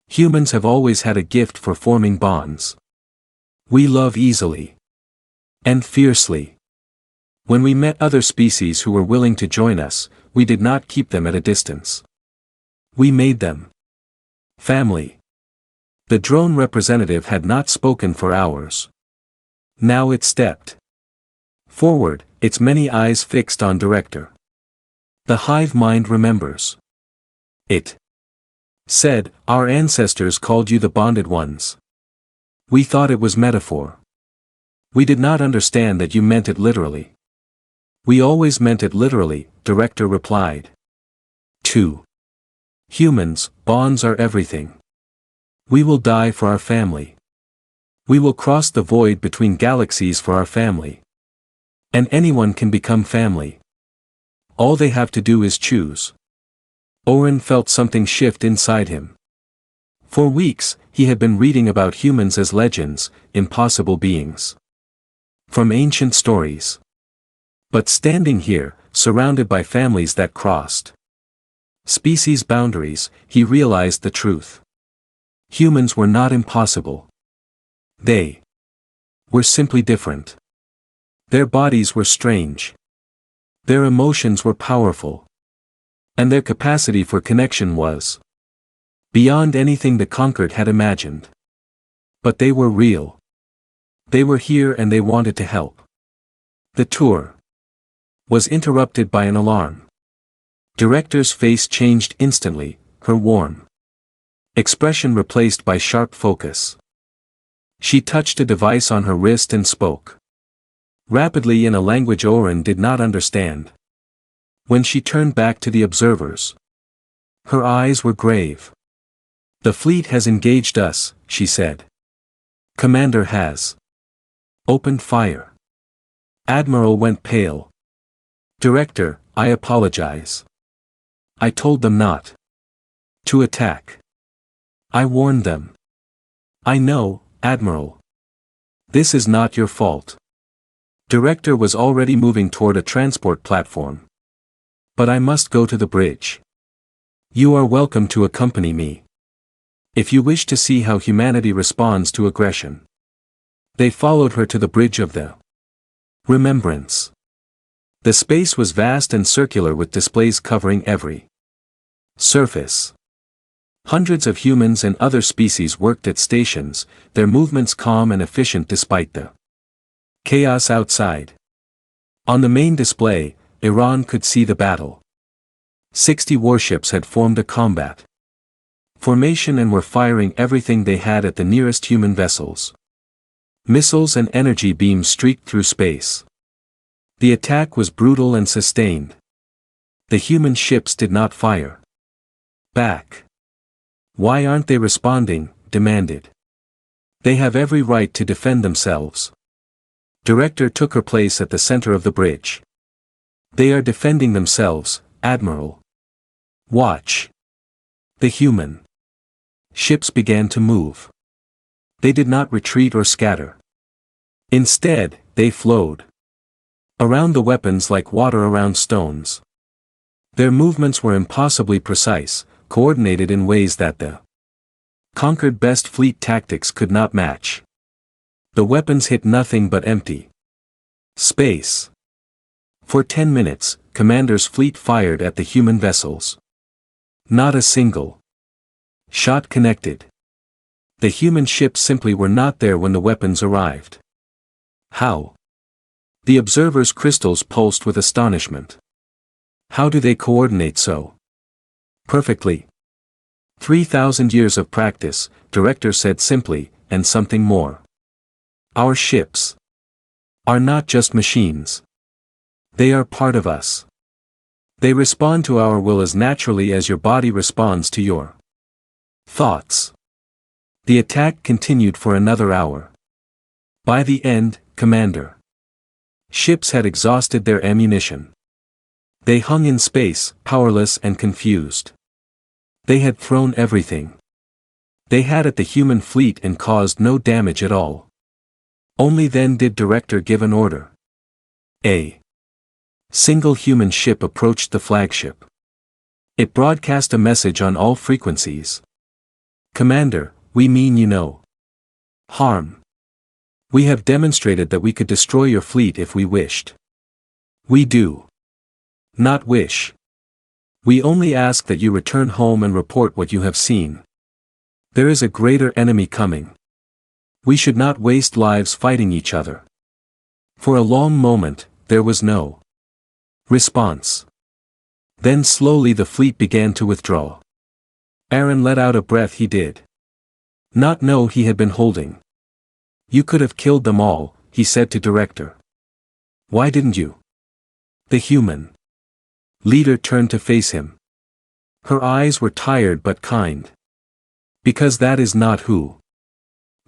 Humans have always had a gift for forming bonds. We love easily and fiercely. When we met other species who were willing to join us, we did not keep them at a distance. We made them family. The drone representative had not spoken for hours. Now it stepped forward, its many eyes fixed on Director. The hive mind remembers. It said, our ancestors called you the bonded ones. We thought it was metaphor. We did not understand that you meant it literally. We always meant it literally, Director replied. 2. Humans, bonds are everything. We will die for our family. We will cross the void between galaxies for our family. And anyone can become family. All they have to do is choose. Oren felt something shift inside him. For weeks, he had been reading about humans as legends, impossible beings from ancient stories. But standing here, surrounded by families that crossed species boundaries, he realized the truth. Humans were not impossible. They were simply different. Their bodies were strange. Their emotions were powerful. And their capacity for connection was beyond anything the conquered had imagined. But they were real. They were here and they wanted to help. The tour was interrupted by an alarm. Director's face changed instantly, her warm expression replaced by sharp focus. She touched a device on her wrist and spoke rapidly in a language Oren did not understand. When she turned back to the observers, her eyes were grave. The fleet has engaged us, she said. Commander has opened fire. Admiral went pale. Director, I apologize. I told them not to attack. I warned them. I know, Admiral. This is not your fault. Director was already moving toward a transport platform. But I must go to the bridge. You are welcome to accompany me. If you wish to see how humanity responds to aggression. They followed her to the bridge of the Remembrance. The space was vast and circular with displays covering every surface. Hundreds of humans and other species worked at stations, their movements calm and efficient despite the chaos outside. On the main display, Iran could see the battle. 60 warships had formed a combat formation and were firing everything they had at the nearest human vessels. Missiles and energy beams streaked through space. The attack was brutal and sustained. The human ships did not fire back. Why aren't they responding? Demanded. They have every right to defend themselves. Director took her place at the center of the bridge. They are defending themselves, Admiral. Watch. The human ships began to move. They did not retreat or scatter. Instead, they flowed around the weapons like water around stones. Their movements were impossibly precise, coordinated in ways that the conquered best fleet tactics could not match. The weapons hit nothing but empty space. For 10 minutes, Commander's fleet fired at the human vessels. Not a single shot connected. The human ships simply were not there when the weapons arrived. How? The observers' crystals pulsed with astonishment. How do they coordinate so perfectly? 3,000 years of practice, Director said simply, and something more. Our ships are not just machines. They are part of us. They respond to our will as naturally as your body responds to your thoughts. The attack continued for another hour. By the end, Commander ships had exhausted their ammunition. They hung in space, powerless and confused. They had thrown everything they had at the human fleet and caused no damage at all. Only then did Director give an order. A single human ship approached the flagship. It broadcast a message on all frequencies. Commander, we mean harm. We have demonstrated that we could destroy your fleet if we wished. We do not wish. We only ask that you return home and report what you have seen. There is a greater enemy coming. We should not waste lives fighting each other. For a long moment, there was no response. Then slowly the fleet began to withdraw. Aaron let out a breath he did not know he had been holding. You could have killed them all, he said to Director. Why didn't you? The human leader turned to face him. Her eyes were tired but kind. Because that is not who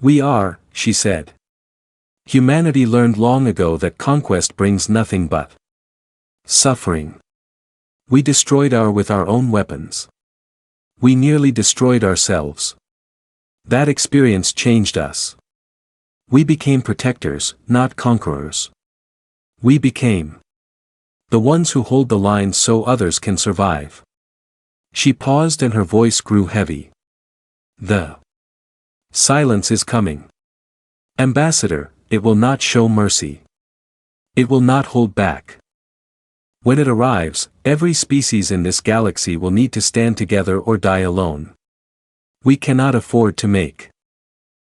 we are, she said. Humanity learned long ago that conquest brings nothing but suffering. We destroyed with our own weapons. We nearly destroyed ourselves. That experience changed us. We became protectors, not conquerors. We became the ones who hold the line so others can survive. She paused and her voice grew heavy. The silence is coming. Ambassador, it will not show mercy. It will not hold back. When it arrives, every species in this galaxy will need to stand together or die alone. We cannot afford to make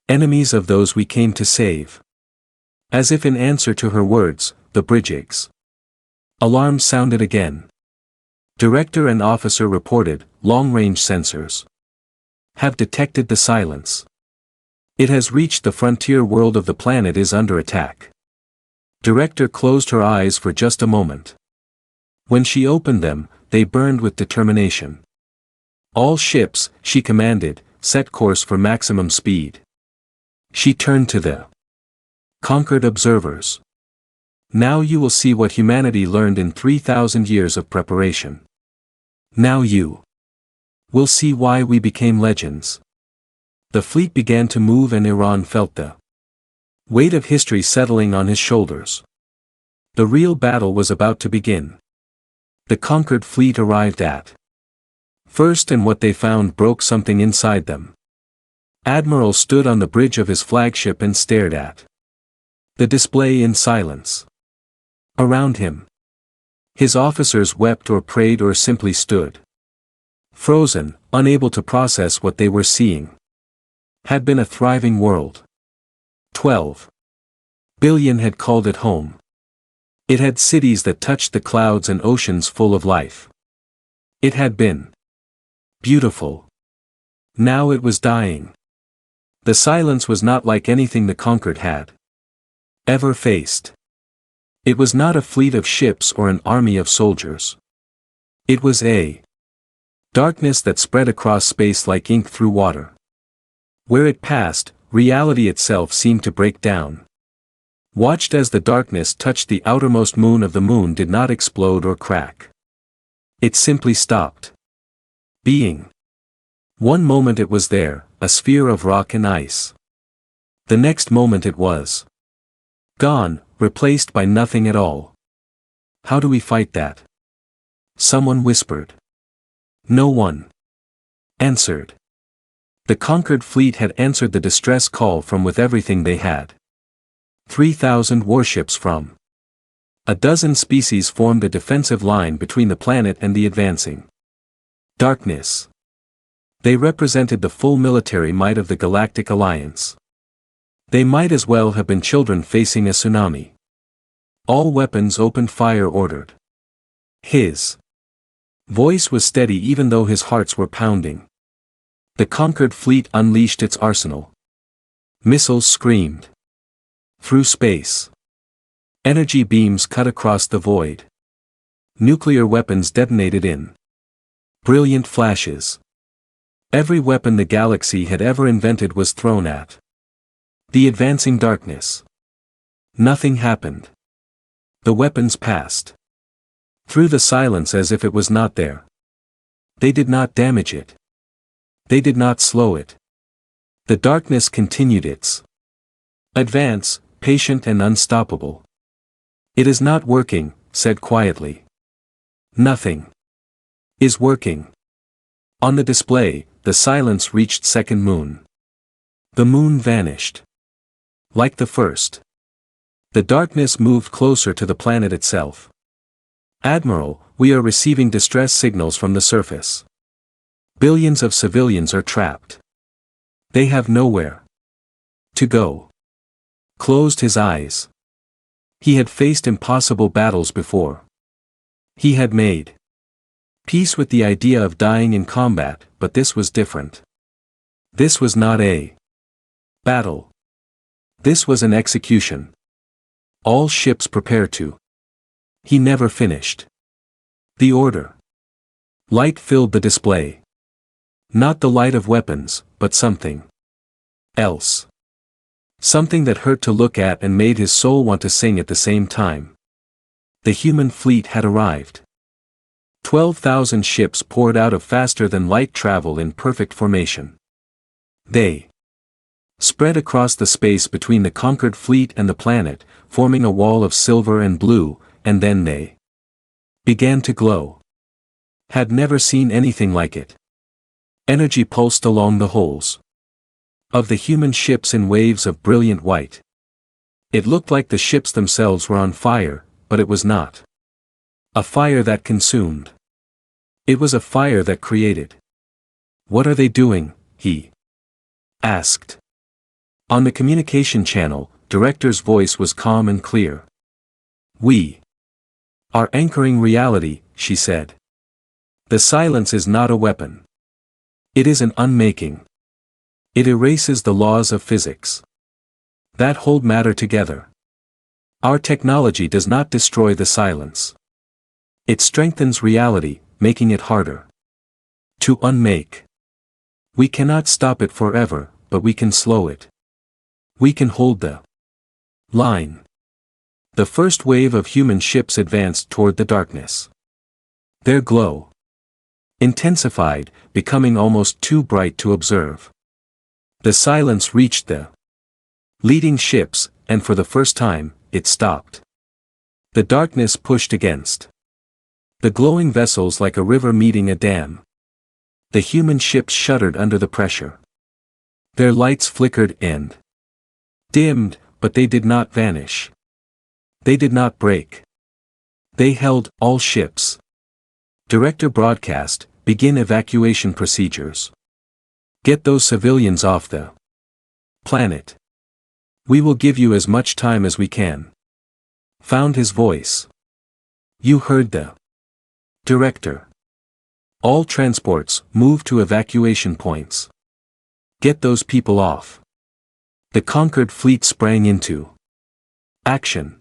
enemies of those we came to save. As if in answer to her words, the bridge's alarm sounded again. Director and officer reported, long-range sensors have detected the silence. It has reached the frontier world of the planet is under attack. Director closed her eyes for just a moment. When she opened them, they burned with determination. All ships, she commanded, set course for maximum speed. She turned to the conquered observers. Now you will see what humanity learned in 3,000 years of preparation. Now you will see why we became legends. The fleet began to move and Iran felt the weight of history settling on his shoulders. The real battle was about to begin. The conquered fleet arrived at first, and what they found broke something inside them. Admiral stood on the bridge of his flagship and stared at the display in silence. Around him, his officers wept or prayed or simply stood frozen, unable to process what they were seeing. Had been a thriving world. 12 billion had called it home. It had cities that touched the clouds and oceans full of life. It had been beautiful. Now it was dying. The silence was not like anything the conquered had ever faced. It was not a fleet of ships or an army of soldiers. It was a darkness that spread across space like ink through water. Where it passed, reality itself seemed to break down. Watched as the darkness touched the outermost moon of the moon did not explode or crack. It simply stopped being. One moment it was there, a sphere of rock and ice. The next moment it was gone, replaced by nothing at all. How do we fight that? Someone whispered. No one answered. The conquered fleet had answered the distress call from with everything they had. 3,000 warships from a dozen species formed a defensive line between the planet and the advancing darkness. They represented the full military might of the Galactic Alliance. They might as well have been children facing a tsunami. All weapons opened fire ordered. His voice was steady even though his hearts were pounding. The conquered fleet unleashed its arsenal. Missiles screamed through space. Energy beams cut across the void. Nuclear weapons detonated in brilliant flashes. Every weapon the galaxy had ever invented was thrown at the advancing darkness. Nothing happened. The weapons passed through the silence as if it was not there. They did not damage it. They did not slow it. The darkness continued its advance, patient and unstoppable. It is not working, said quietly. Nothing is working. On the display, the silence reached second moon. The moon vanished. Like the first. The darkness moved closer to the planet itself. Admiral, we are receiving distress signals from the surface. Billions of civilians are trapped. They have nowhere to go. Closed his eyes. He had faced impossible battles before. He had made peace with the idea of dying in combat, but this was different. This was not a battle. This was an execution. All ships prepare to. He never finished the order. Light filled the display. Not the light of weapons, but something else. Something that hurt to look at and made his soul want to sing at the same time. The human fleet had arrived. 12,000 ships poured out of faster-than-light travel in perfect formation. They spread across the space between the conquered fleet and the planet, forming a wall of silver and blue, and then they began to glow. Had never seen anything like it. Energy pulsed along the holes of the human ships in waves of brilliant white. It looked like the ships themselves were on fire, but it was not a fire that consumed. It was a fire that created. What are they doing? He asked. On the communication channel, Director's voice was calm and clear. We are anchoring reality, she said. The silence is not a weapon. It is an unmaking. It erases the laws of physics that hold matter together. Our technology does not destroy the silence. It strengthens reality, making it harder to unmake. We cannot stop it forever, but we can slow it. We can hold the line. The first wave of human ships advanced toward the darkness. Their glow intensified, becoming almost too bright to observe. The silence reached the leading ships, and for the first time, it stopped. The darkness pushed against the glowing vessels like a river meeting a dam. The human ships shuddered under the pressure. Their lights flickered and dimmed, but they did not vanish. They did not break. They held. All ships. Director broadcast, begin evacuation procedures. Get those civilians off the planet. We will give you as much time as we can. Found his voice. You heard the director. All transports, move to evacuation points. Get those people off. The conquered fleet sprang into action.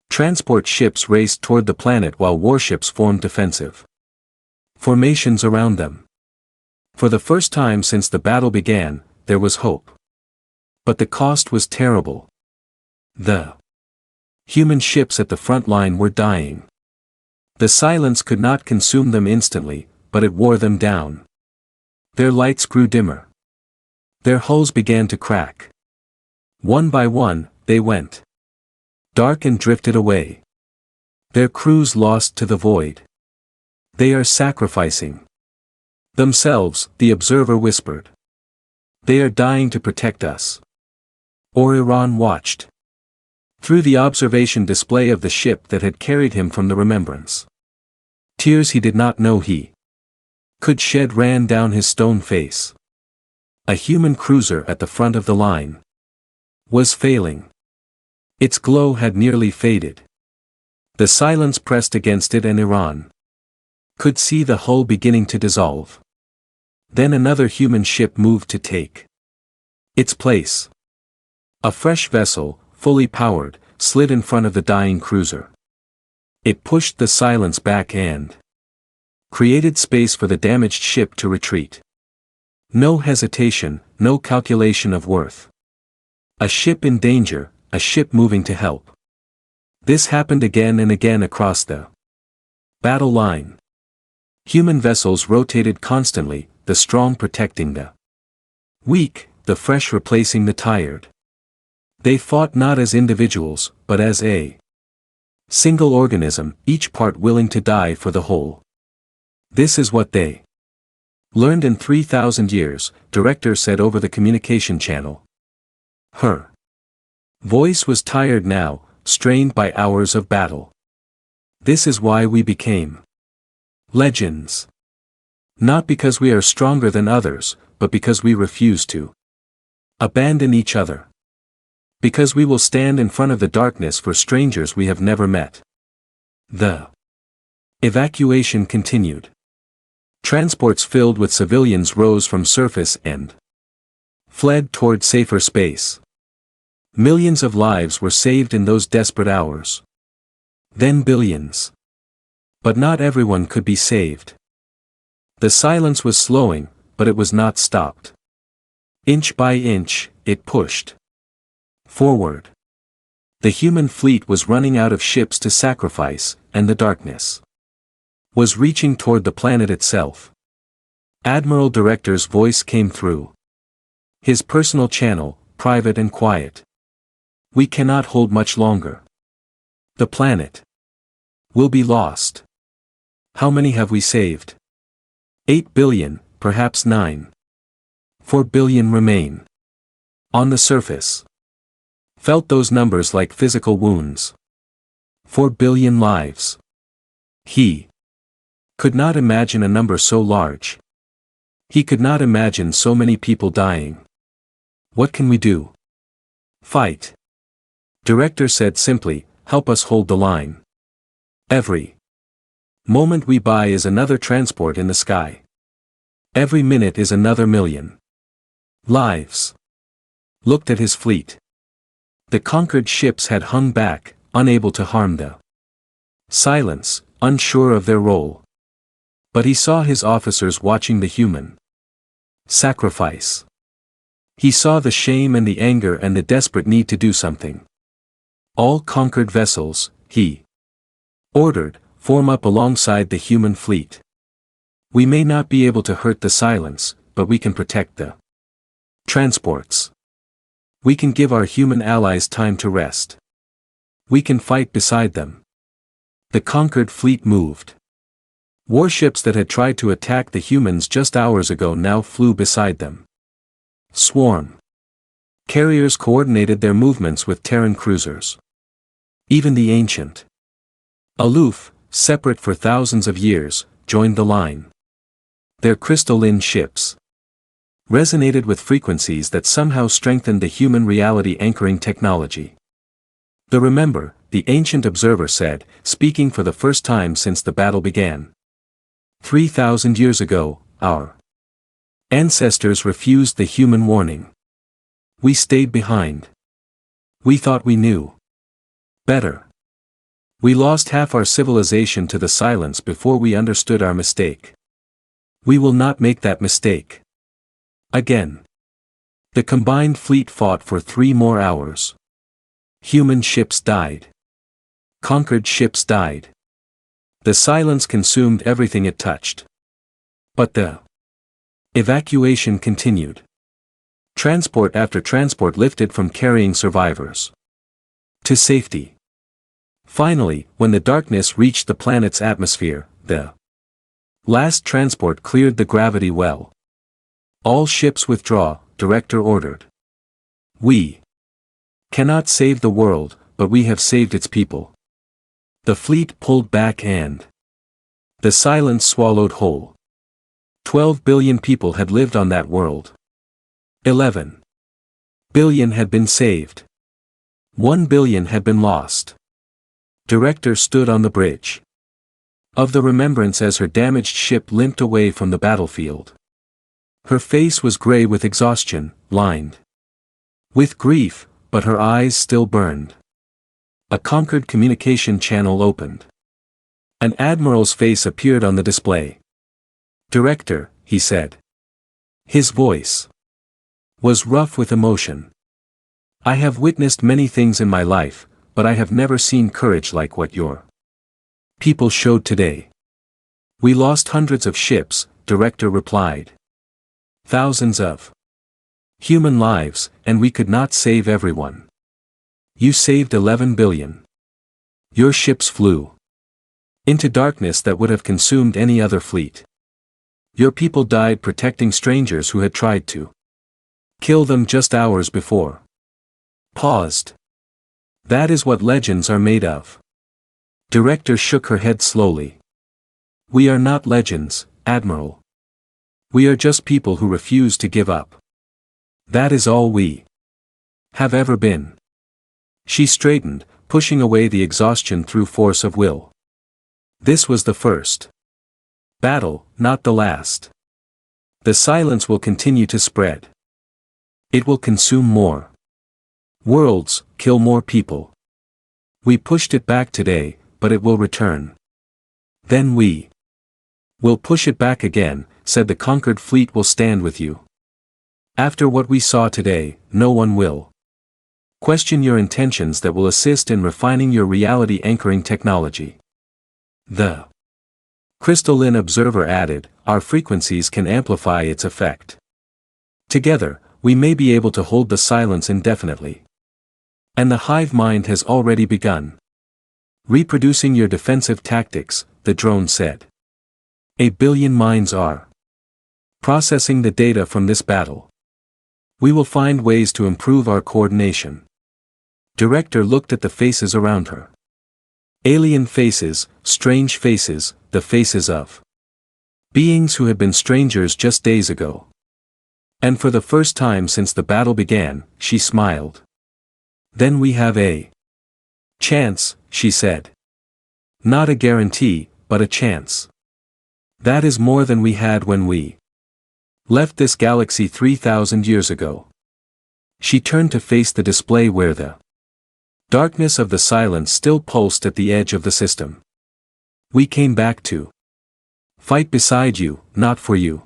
Transport ships raced toward the planet while warships formed defensive formations around them. For the first time since the battle began, there was hope. But the cost was terrible. The human ships at the front line were dying. The silence could not consume them instantly, but it wore them down. Their lights grew dimmer. Their hulls began to crack. One by one, they went dark and drifted away. Their crews lost to the void. They are sacrificing themselves, the observer whispered. They are dying to protect us. Iran watched through the observation display of the ship that had carried him from the remembrance. Tears he did not know he could shed ran down his stone face. A human cruiser at the front of the line was failing. Its glow had nearly faded. The silence pressed against it, and Iran could see the hull beginning to dissolve. Then another human ship moved to take its place. A fresh vessel, fully powered, slid in front of the dying cruiser. It pushed the silence back and created space for the damaged ship to retreat. No hesitation, no calculation of worth. A ship in danger, a ship moving to help. This happened again and again across the battle line. Human vessels rotated constantly, the strong protecting the weak, the fresh replacing the tired. They fought not as individuals, but as a single organism, each part willing to die for the whole. This is what they learned in 3,000 years, director said over the communication channel. Her voice was tired now, strained by hours of battle. This is why we became legends. Not because we are stronger than others, but because we refuse to abandon each other. Because we will stand in front of the darkness for strangers we have never met. The evacuation continued. Transports filled with civilians rose from surface and fled toward safer space. Millions of lives were saved in those desperate hours. Then billions. But not everyone could be saved. The silence was slowing, but it was not stopped. Inch by inch, it pushed forward. The human fleet was running out of ships to sacrifice, and the darkness was reaching toward the planet itself. Admiral Director's voice came through his personal channel, private and quiet. We cannot hold much longer. The planet will be lost. How many have we saved? 8 billion, perhaps 9. 4 billion remain on the surface. Felt those numbers like physical wounds. 4 billion lives. He could not imagine a number so large. He could not imagine so many people dying. What can we do? Fight. Director said simply, help us hold the line. Every moment we buy is another transport in the sky. Every minute is another million lives. Looked at his fleet. The conquered ships had hung back, unable to harm the silence, unsure of their role. But he saw his officers watching the human sacrifice. He saw the shame and the anger and the desperate need to do something. All conquered vessels, he ordered, form up alongside the human fleet. We may not be able to hurt the silence, but we can protect the Transports. We can give our human allies time to rest. We can fight beside them. The conquered fleet moved. Warships that had tried to attack the humans just hours ago now flew beside them. Swarm. Carriers coordinated their movements with Terran cruisers. Even the ancient, aloof, separate for thousands of years, joined the line. Their crystalline ships resonated with frequencies that somehow strengthened the human reality anchoring technology. Remember, the ancient observer said, speaking for the first time since the battle began. 3,000 years ago, our ancestors refused the human warning. We stayed behind. We thought we knew better. We lost half our civilization to the silence before we understood our mistake. We will not make that mistake again. The combined fleet fought for 3 more hours. Human ships died. Conquered ships died. The silence consumed everything it touched. But the evacuation continued. Transport after transport lifted from carrying survivors to safety. Finally, when the darkness reached the planet's atmosphere, the last transport cleared the gravity well. All ships withdraw, Director ordered. We cannot save the world, but we have saved its people. The fleet pulled back and the silence swallowed whole. 12 billion people had lived on that world. 11 billion had been saved. 1 billion had been lost. Director stood on the bridge of the Remembrance as her damaged ship limped away from the battlefield. Her face was gray with exhaustion, lined with grief, but her eyes still burned. A conquered communication channel opened. An admiral's face appeared on the display. Director, he said. His voice was rough with emotion. I have witnessed many things in my life, but I have never seen courage like what your people showed today. We lost hundreds of ships, Director replied. Thousands of human lives, and we could not save everyone. You saved 11 billion. Your ships flew into darkness that would have consumed any other fleet. Your people died protecting strangers who had tried to kill them just hours before. Paused. That is what legends are made of. Director shook her head slowly. We are not legends, Admiral. We are just people who refuse to give up. That is all we have ever been. She straightened, pushing away the exhaustion through force of will. This was the first battle, not the last. The silence will continue to spread. It will consume more worlds, kill more people. We pushed it back today, but it will return. Then we will push it back again, said the conquered fleet will stand with you. After what we saw today, no one will question your intentions that will assist in refining your reality anchoring technology. The crystalline observer added, our frequencies can amplify its effect. Together, we may be able to hold the silence indefinitely. And the hive mind has already begun reproducing your defensive tactics, the drone said. 1 billion minds are processing the data from this battle. We will find ways to improve our coordination. Director looked at the faces around her. Alien faces, strange faces, the faces of beings who had been strangers just days ago. And for the first time since the battle began, she smiled. Then we have a chance, she said. Not a guarantee, but a chance. That is more than we had when we left this galaxy 3,000 years ago. She turned to face the display where the darkness of the silence still pulsed at the edge of the system. We came back to fight beside you, not for you.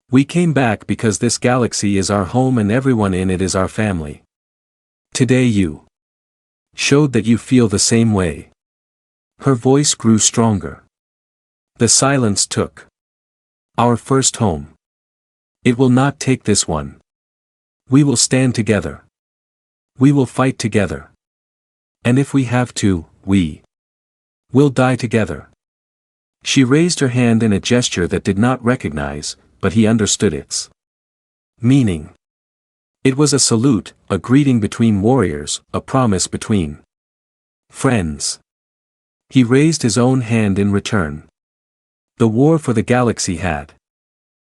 We came back because this galaxy is our home and everyone in it is our family. Today you showed that you feel the same way. Her voice grew stronger. The silence took our first home. It will not take this one. We will stand together. We will fight together. And if we have to, we will die together. She raised her hand in a gesture that did not recognize, but he understood its meaning. It was a salute, a greeting between warriors, a promise between friends. He raised his own hand in return. The war for the galaxy had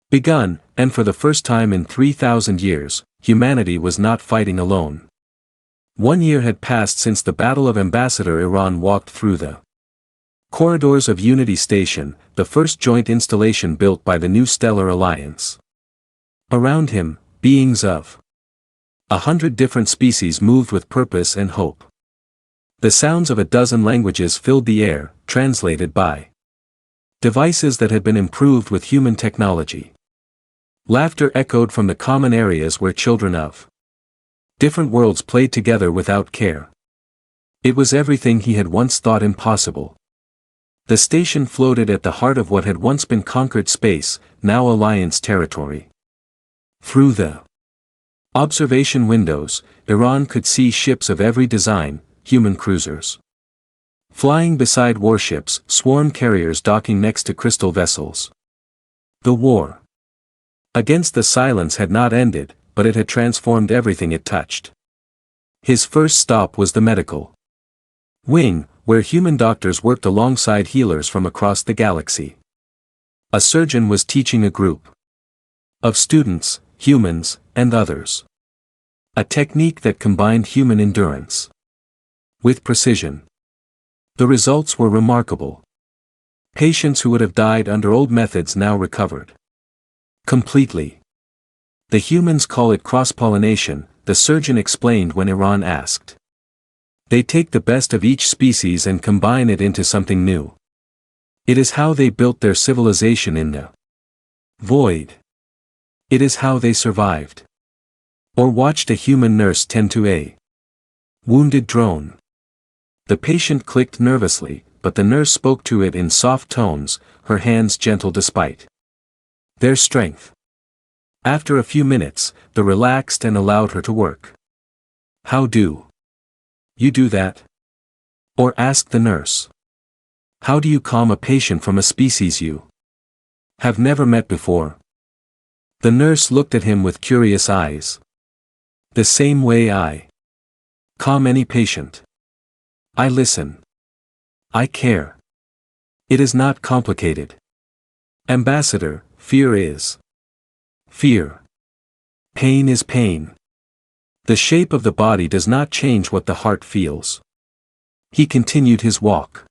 begun, and for the first time in 3,000 years, humanity was not fighting alone. 1 year had passed since the Battle of Ambassador Iran walked through the corridors of Unity Station, the first joint installation built by the new Stellar Alliance. Around him, beings of 100 different species moved with purpose and hope. The sounds of a dozen languages filled the air, translated by devices that had been improved with human technology. Laughter echoed from the common areas where children of different worlds played together without care. It was everything he had once thought impossible. The station floated at the heart of what had once been conquered space, now Alliance territory. Through the observation windows, Iran could see ships of every design, human cruisers flying beside warships, swarm carriers docking next to crystal vessels. The war against the silence had not ended, but it had transformed everything it touched. His first stop was the medical wing, where human doctors worked alongside healers from across the galaxy. A surgeon was teaching a group of students, humans, and others. A technique that combined human endurance with precision. The results were remarkable. Patients who would have died under old methods now recovered completely. The humans call it cross-pollination, the surgeon explained when Iran asked. They take the best of each species and combine it into something new. It is how they built their civilization in the void. It is how they survived. Or watched a human nurse tend to a wounded drone. The patient clicked nervously, but the nurse spoke to it in soft tones, her hands gentle despite their strength. After a few minutes, the relaxed and allowed her to work. How do you do that? Or asked the nurse. How do you calm a patient from a species you have never met before? The nurse looked at him with curious eyes. The same way I calm any patient. I listen. I care. It is not complicated. Ambassador, fear is fear. Pain is pain. The shape of the body does not change what the heart feels. He continued his walk.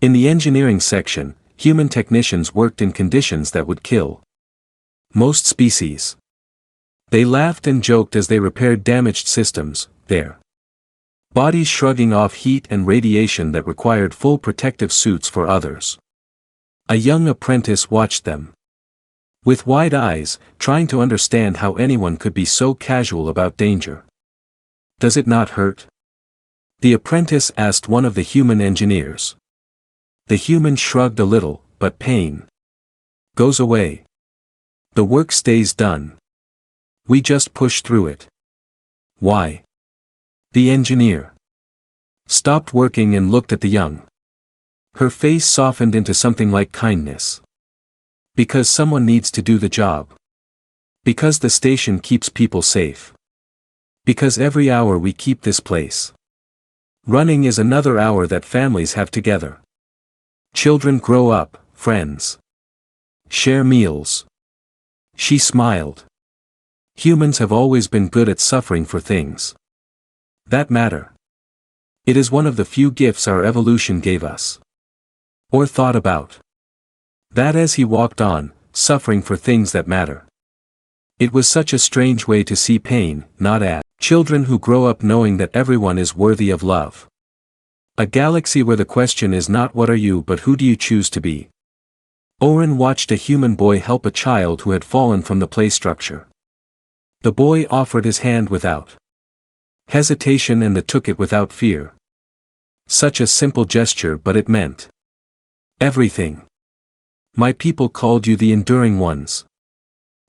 In the engineering section, human technicians worked in conditions that would kill most species. They laughed and joked as they repaired damaged systems, their bodies shrugging off heat and radiation that required full protective suits for others. A young apprentice watched them with wide eyes, trying to understand how anyone could be so casual about danger. Does it not hurt? The apprentice asked one of the human engineers. The human shrugged a little, but pain goes away. The work stays done. We just push through it. Why? The engineer stopped working and looked at the young. Her face softened into something like kindness. Because someone needs to do the job. Because the station keeps people safe. Because every hour we keep this place running is another hour that families have together. Children grow up, friends share meals. She smiled. Humans have always been good at suffering for things that matter. It is one of the few gifts our evolution gave us. Or thought about. That as he walked on, suffering for things that matter. It was such a strange way to see pain, not as children who grow up knowing that everyone is worthy of love. A galaxy where the question is not what are you but who do you choose to be. Oren watched a human boy help a child who had fallen from the play structure. The boy offered his hand without hesitation and took it without fear. Such a simple gesture, but it meant everything. My people called you the enduring ones.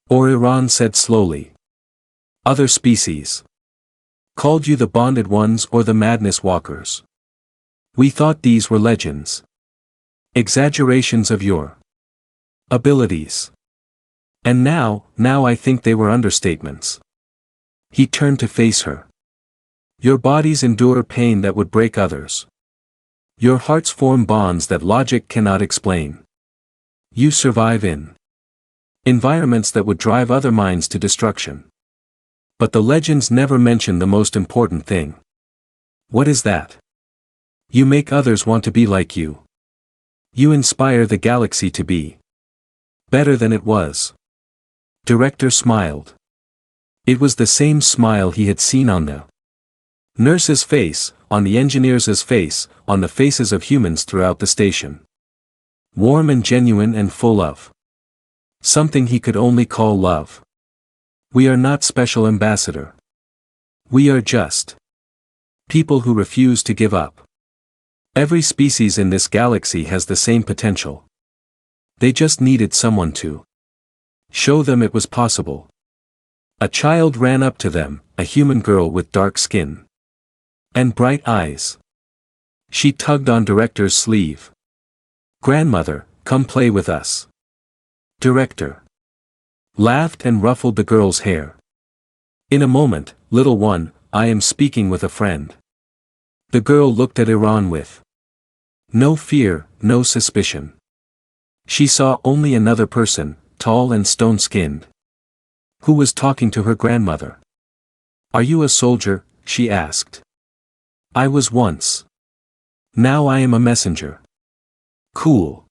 Or Iran said slowly. Other species called you the bonded ones or the madness walkers. We thought these were legends. Exaggerations of your abilities. And now I think they were understatements. He turned to face her. Your bodies endure pain that would break others. Your hearts form bonds that logic cannot explain. You survive in environments that would drive other minds to destruction. But the legends never mention the most important thing. What is that? You make others want to be like you. You inspire the galaxy to be better than it was. Director smiled. It was the same smile he had seen on the nurse's face, on the engineer's face, on the faces of humans throughout the station. Warm and genuine and full of something he could only call love. We are not special, Ambassador. We are just people who refuse to give up. Every species in this galaxy has the same potential. They just needed someone to show them it was possible. A child ran up to them, a human girl with dark skin and bright eyes. She tugged on Director's sleeve. Grandmother, come play with us. Director laughed and ruffled the girl's hair. In a moment, little one, I am speaking with a friend. The girl looked at Iran with no fear, no suspicion. She saw only another person, tall and stone-skinned, who was talking to her grandmother. Are you a soldier? She asked. I was once. Now I am a messenger. Cool.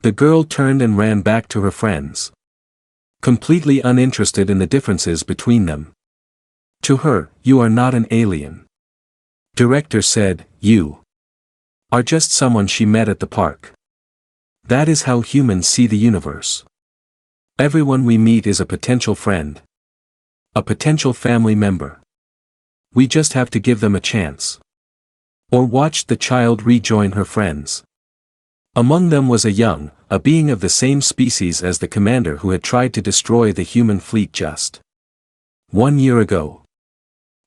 The girl turned and ran back to her friends, completely uninterested in the differences between them. To her, you are not an alien. Director said, you are just someone she met at the park. That is how humans see the universe. Everyone we meet is a potential friend. A potential family member. We just have to give them a chance. Or watch the child rejoin her friends. Among them was a being of the same species as the commander who had tried to destroy the human fleet just 1 year ago.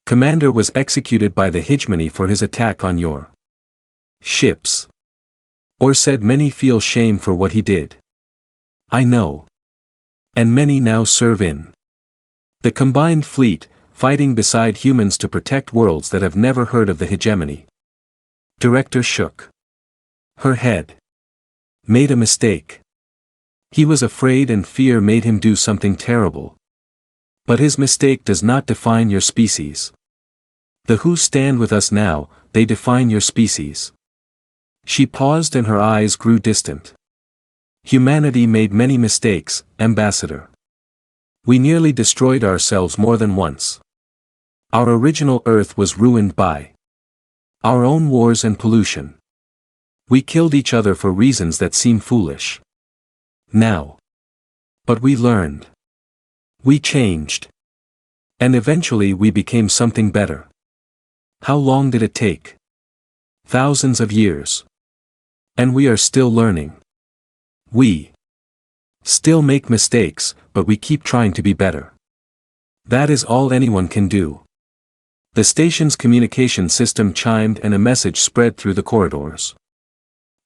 Commander was executed by the hegemony for his attack on your ships. Or said many feel shame for what he did. I know. And many now serve in the combined fleet, fighting beside humans to protect worlds that have never heard of the hegemony. Director shook her head. Made a mistake. He was afraid and fear made him do something terrible. But his mistake does not define your species. The who stand with us now, they define your species. She paused and her eyes grew distant. Humanity made many mistakes, Ambassador. We nearly destroyed ourselves more than once. Our original Earth was ruined by our own wars and pollution. We killed each other for reasons that seem foolish now. But we learned. We changed. And eventually we became something better. How long did it take? Thousands of years. And we are still learning. We still make mistakes, but we keep trying to be better. That is all anyone can do. The station's communication system chimed and a message spread through the corridors.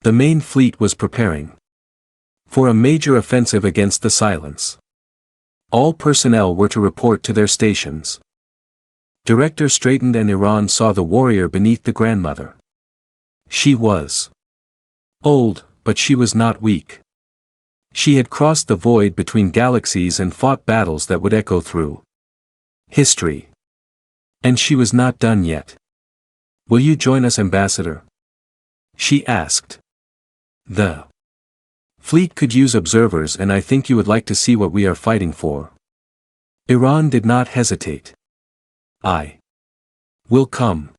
The main fleet was preparing for a major offensive against the Silence. All personnel were to report to their stations. Director straightened and Iran saw the warrior beneath the grandmother. She was old, but she was not weak. She had crossed the void between galaxies and fought battles that would echo through history. And she was not done yet. Will you join us, Ambassador? She asked. The fleet could use observers, and I think you would like to see what we are fighting for. Iran did not hesitate. I will come.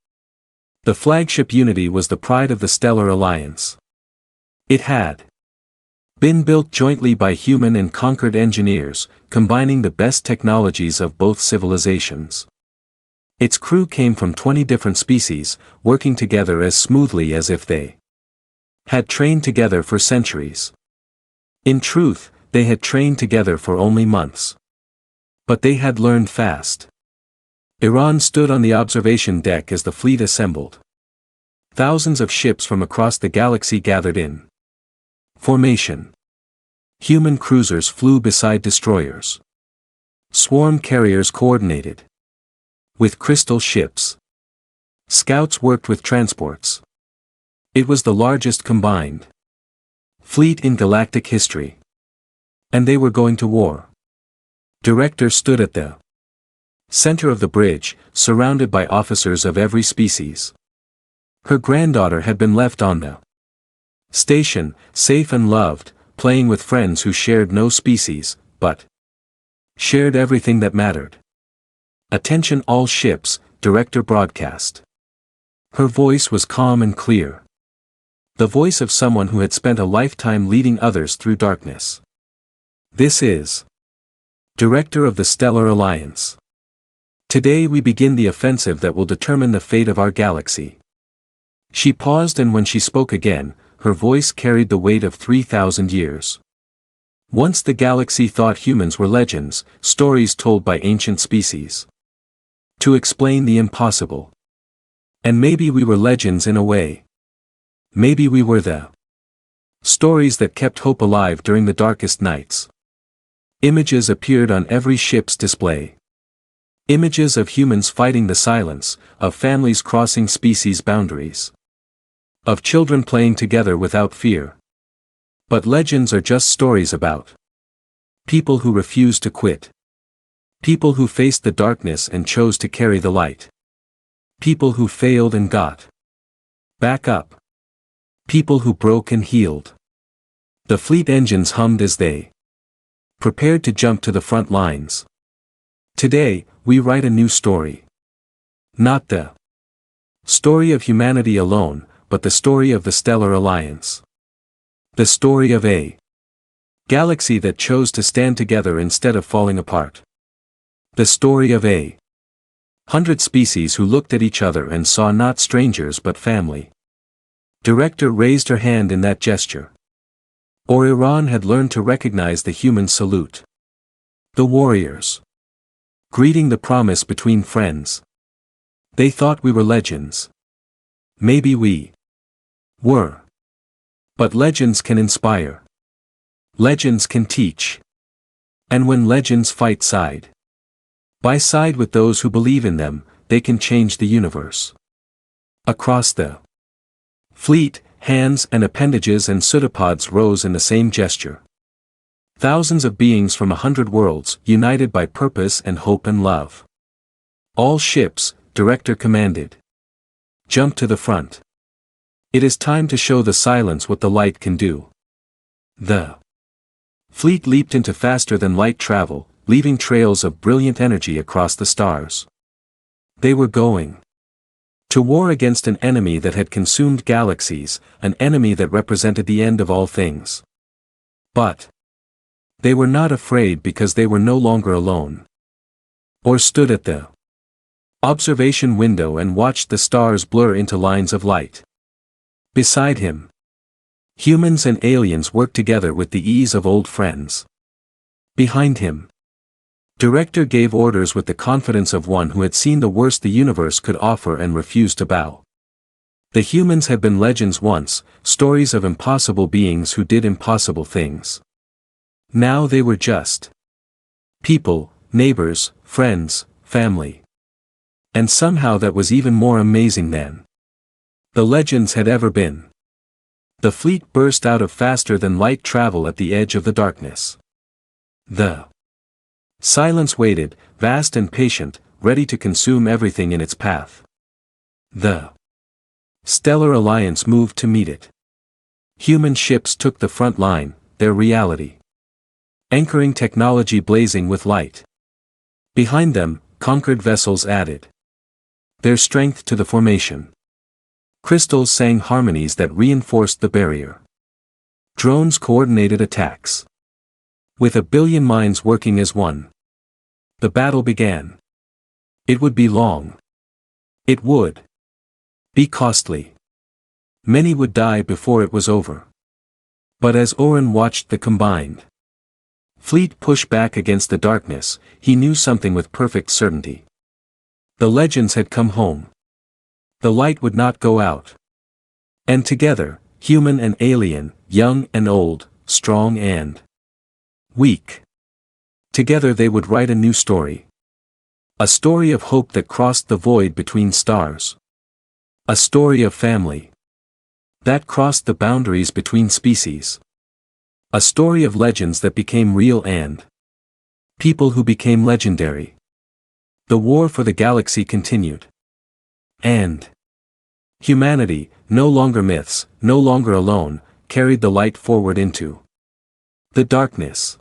The flagship Unity was the pride of the Stellar Alliance. It had been built jointly by human and conquered engineers, combining the best technologies of both civilizations. Its crew came from 20 different species, working together as smoothly as if they had trained together for centuries. In truth, they had trained together for only months. But they had learned fast. Iran stood on the observation deck as the fleet assembled. Thousands of ships from across the galaxy gathered in formation. Human cruisers flew beside destroyers. Swarm carriers coordinated with crystal ships. Scouts worked with transports. It was the largest combined fleet in galactic history. And they were going to war. Director stood at the center of the bridge, surrounded by officers of every species. Her granddaughter had been left on the station, safe and loved, playing with friends who shared no species, but shared everything that mattered. Attention all ships, Director broadcast. Her voice was calm and clear. The voice of someone who had spent a lifetime leading others through darkness. This is Director of the Stellar Alliance. Today we begin the offensive that will determine the fate of our galaxy. She paused, and when she spoke again, her voice carried the weight of 3,000 years. Once the galaxy thought humans were legends, stories told by ancient species. To explain the impossible. And maybe we were legends in a way. Maybe we were the stories that kept hope alive during the darkest nights. Images appeared on every ship's display. Images of humans fighting the silence, of families crossing species boundaries. Of children playing together without fear. But legends are just stories about people who refuse to quit. People who faced the darkness and chose to carry the light. People who failed and got back up. People who broke and healed. The fleet engines hummed as they prepared to jump to the front lines. Today, we write a new story. Not the story of humanity alone, but the story of the Stellar Alliance. The story of a galaxy that chose to stand together instead of falling apart. The story of a 100 species who looked at each other and saw not strangers but family. Director raised her hand in that gesture. Or Iran had learned to recognize the human salute. The warriors. Greeting the promise between friends. They thought we were legends. Maybe we were. But legends can inspire. Legends can teach. And when legends fight side by side with those who believe in them, they can change the universe. Across the fleet, hands and appendages and pseudopods rose in the same gesture. Thousands of beings from 100 worlds, united by purpose and hope and love. All ships, Director commanded. Jump to the front. It is time to show the silence what the light can do. The fleet leaped into faster than light travel, leaving trails of brilliant energy across the stars. They were going to war against an enemy that had consumed galaxies, an enemy that represented the end of all things. But they were not afraid because they were no longer alone. Or stood at the observation window and watched the stars blur into lines of light. Beside him, humans and aliens worked together with the ease of old friends. Behind him, Director gave orders with the confidence of one who had seen the worst the universe could offer and refused to bow. The humans had been legends once, stories of impossible beings who did impossible things. Now they were just people, neighbors, friends, family. And somehow that was even more amazing than the legends had ever been. The fleet burst out of faster than light travel at the edge of the darkness. The silence waited, vast and patient, ready to consume everything in its path. The Stellar Alliance moved to meet it. Human ships took the front line, their reality. Anchoring technology blazing with light. Behind them, conquered vessels added their strength to the formation. Crystals sang harmonies that reinforced the barrier. Drones coordinated attacks. With 1 billion minds working as one. The battle began. It would be long. It would be costly. Many would die before it was over. But as Oren watched the combined fleet push back against the darkness, he knew something with perfect certainty. The legends had come home. The light would not go out. And together, human and alien, young and old, strong and weak. Together they would write a new story. A story of hope that crossed the void between stars. A story of family that crossed the boundaries between species. A story of legends that became real and people who became legendary. The war for the galaxy continued. And humanity, no longer myths, no longer alone, carried the light forward into the darkness.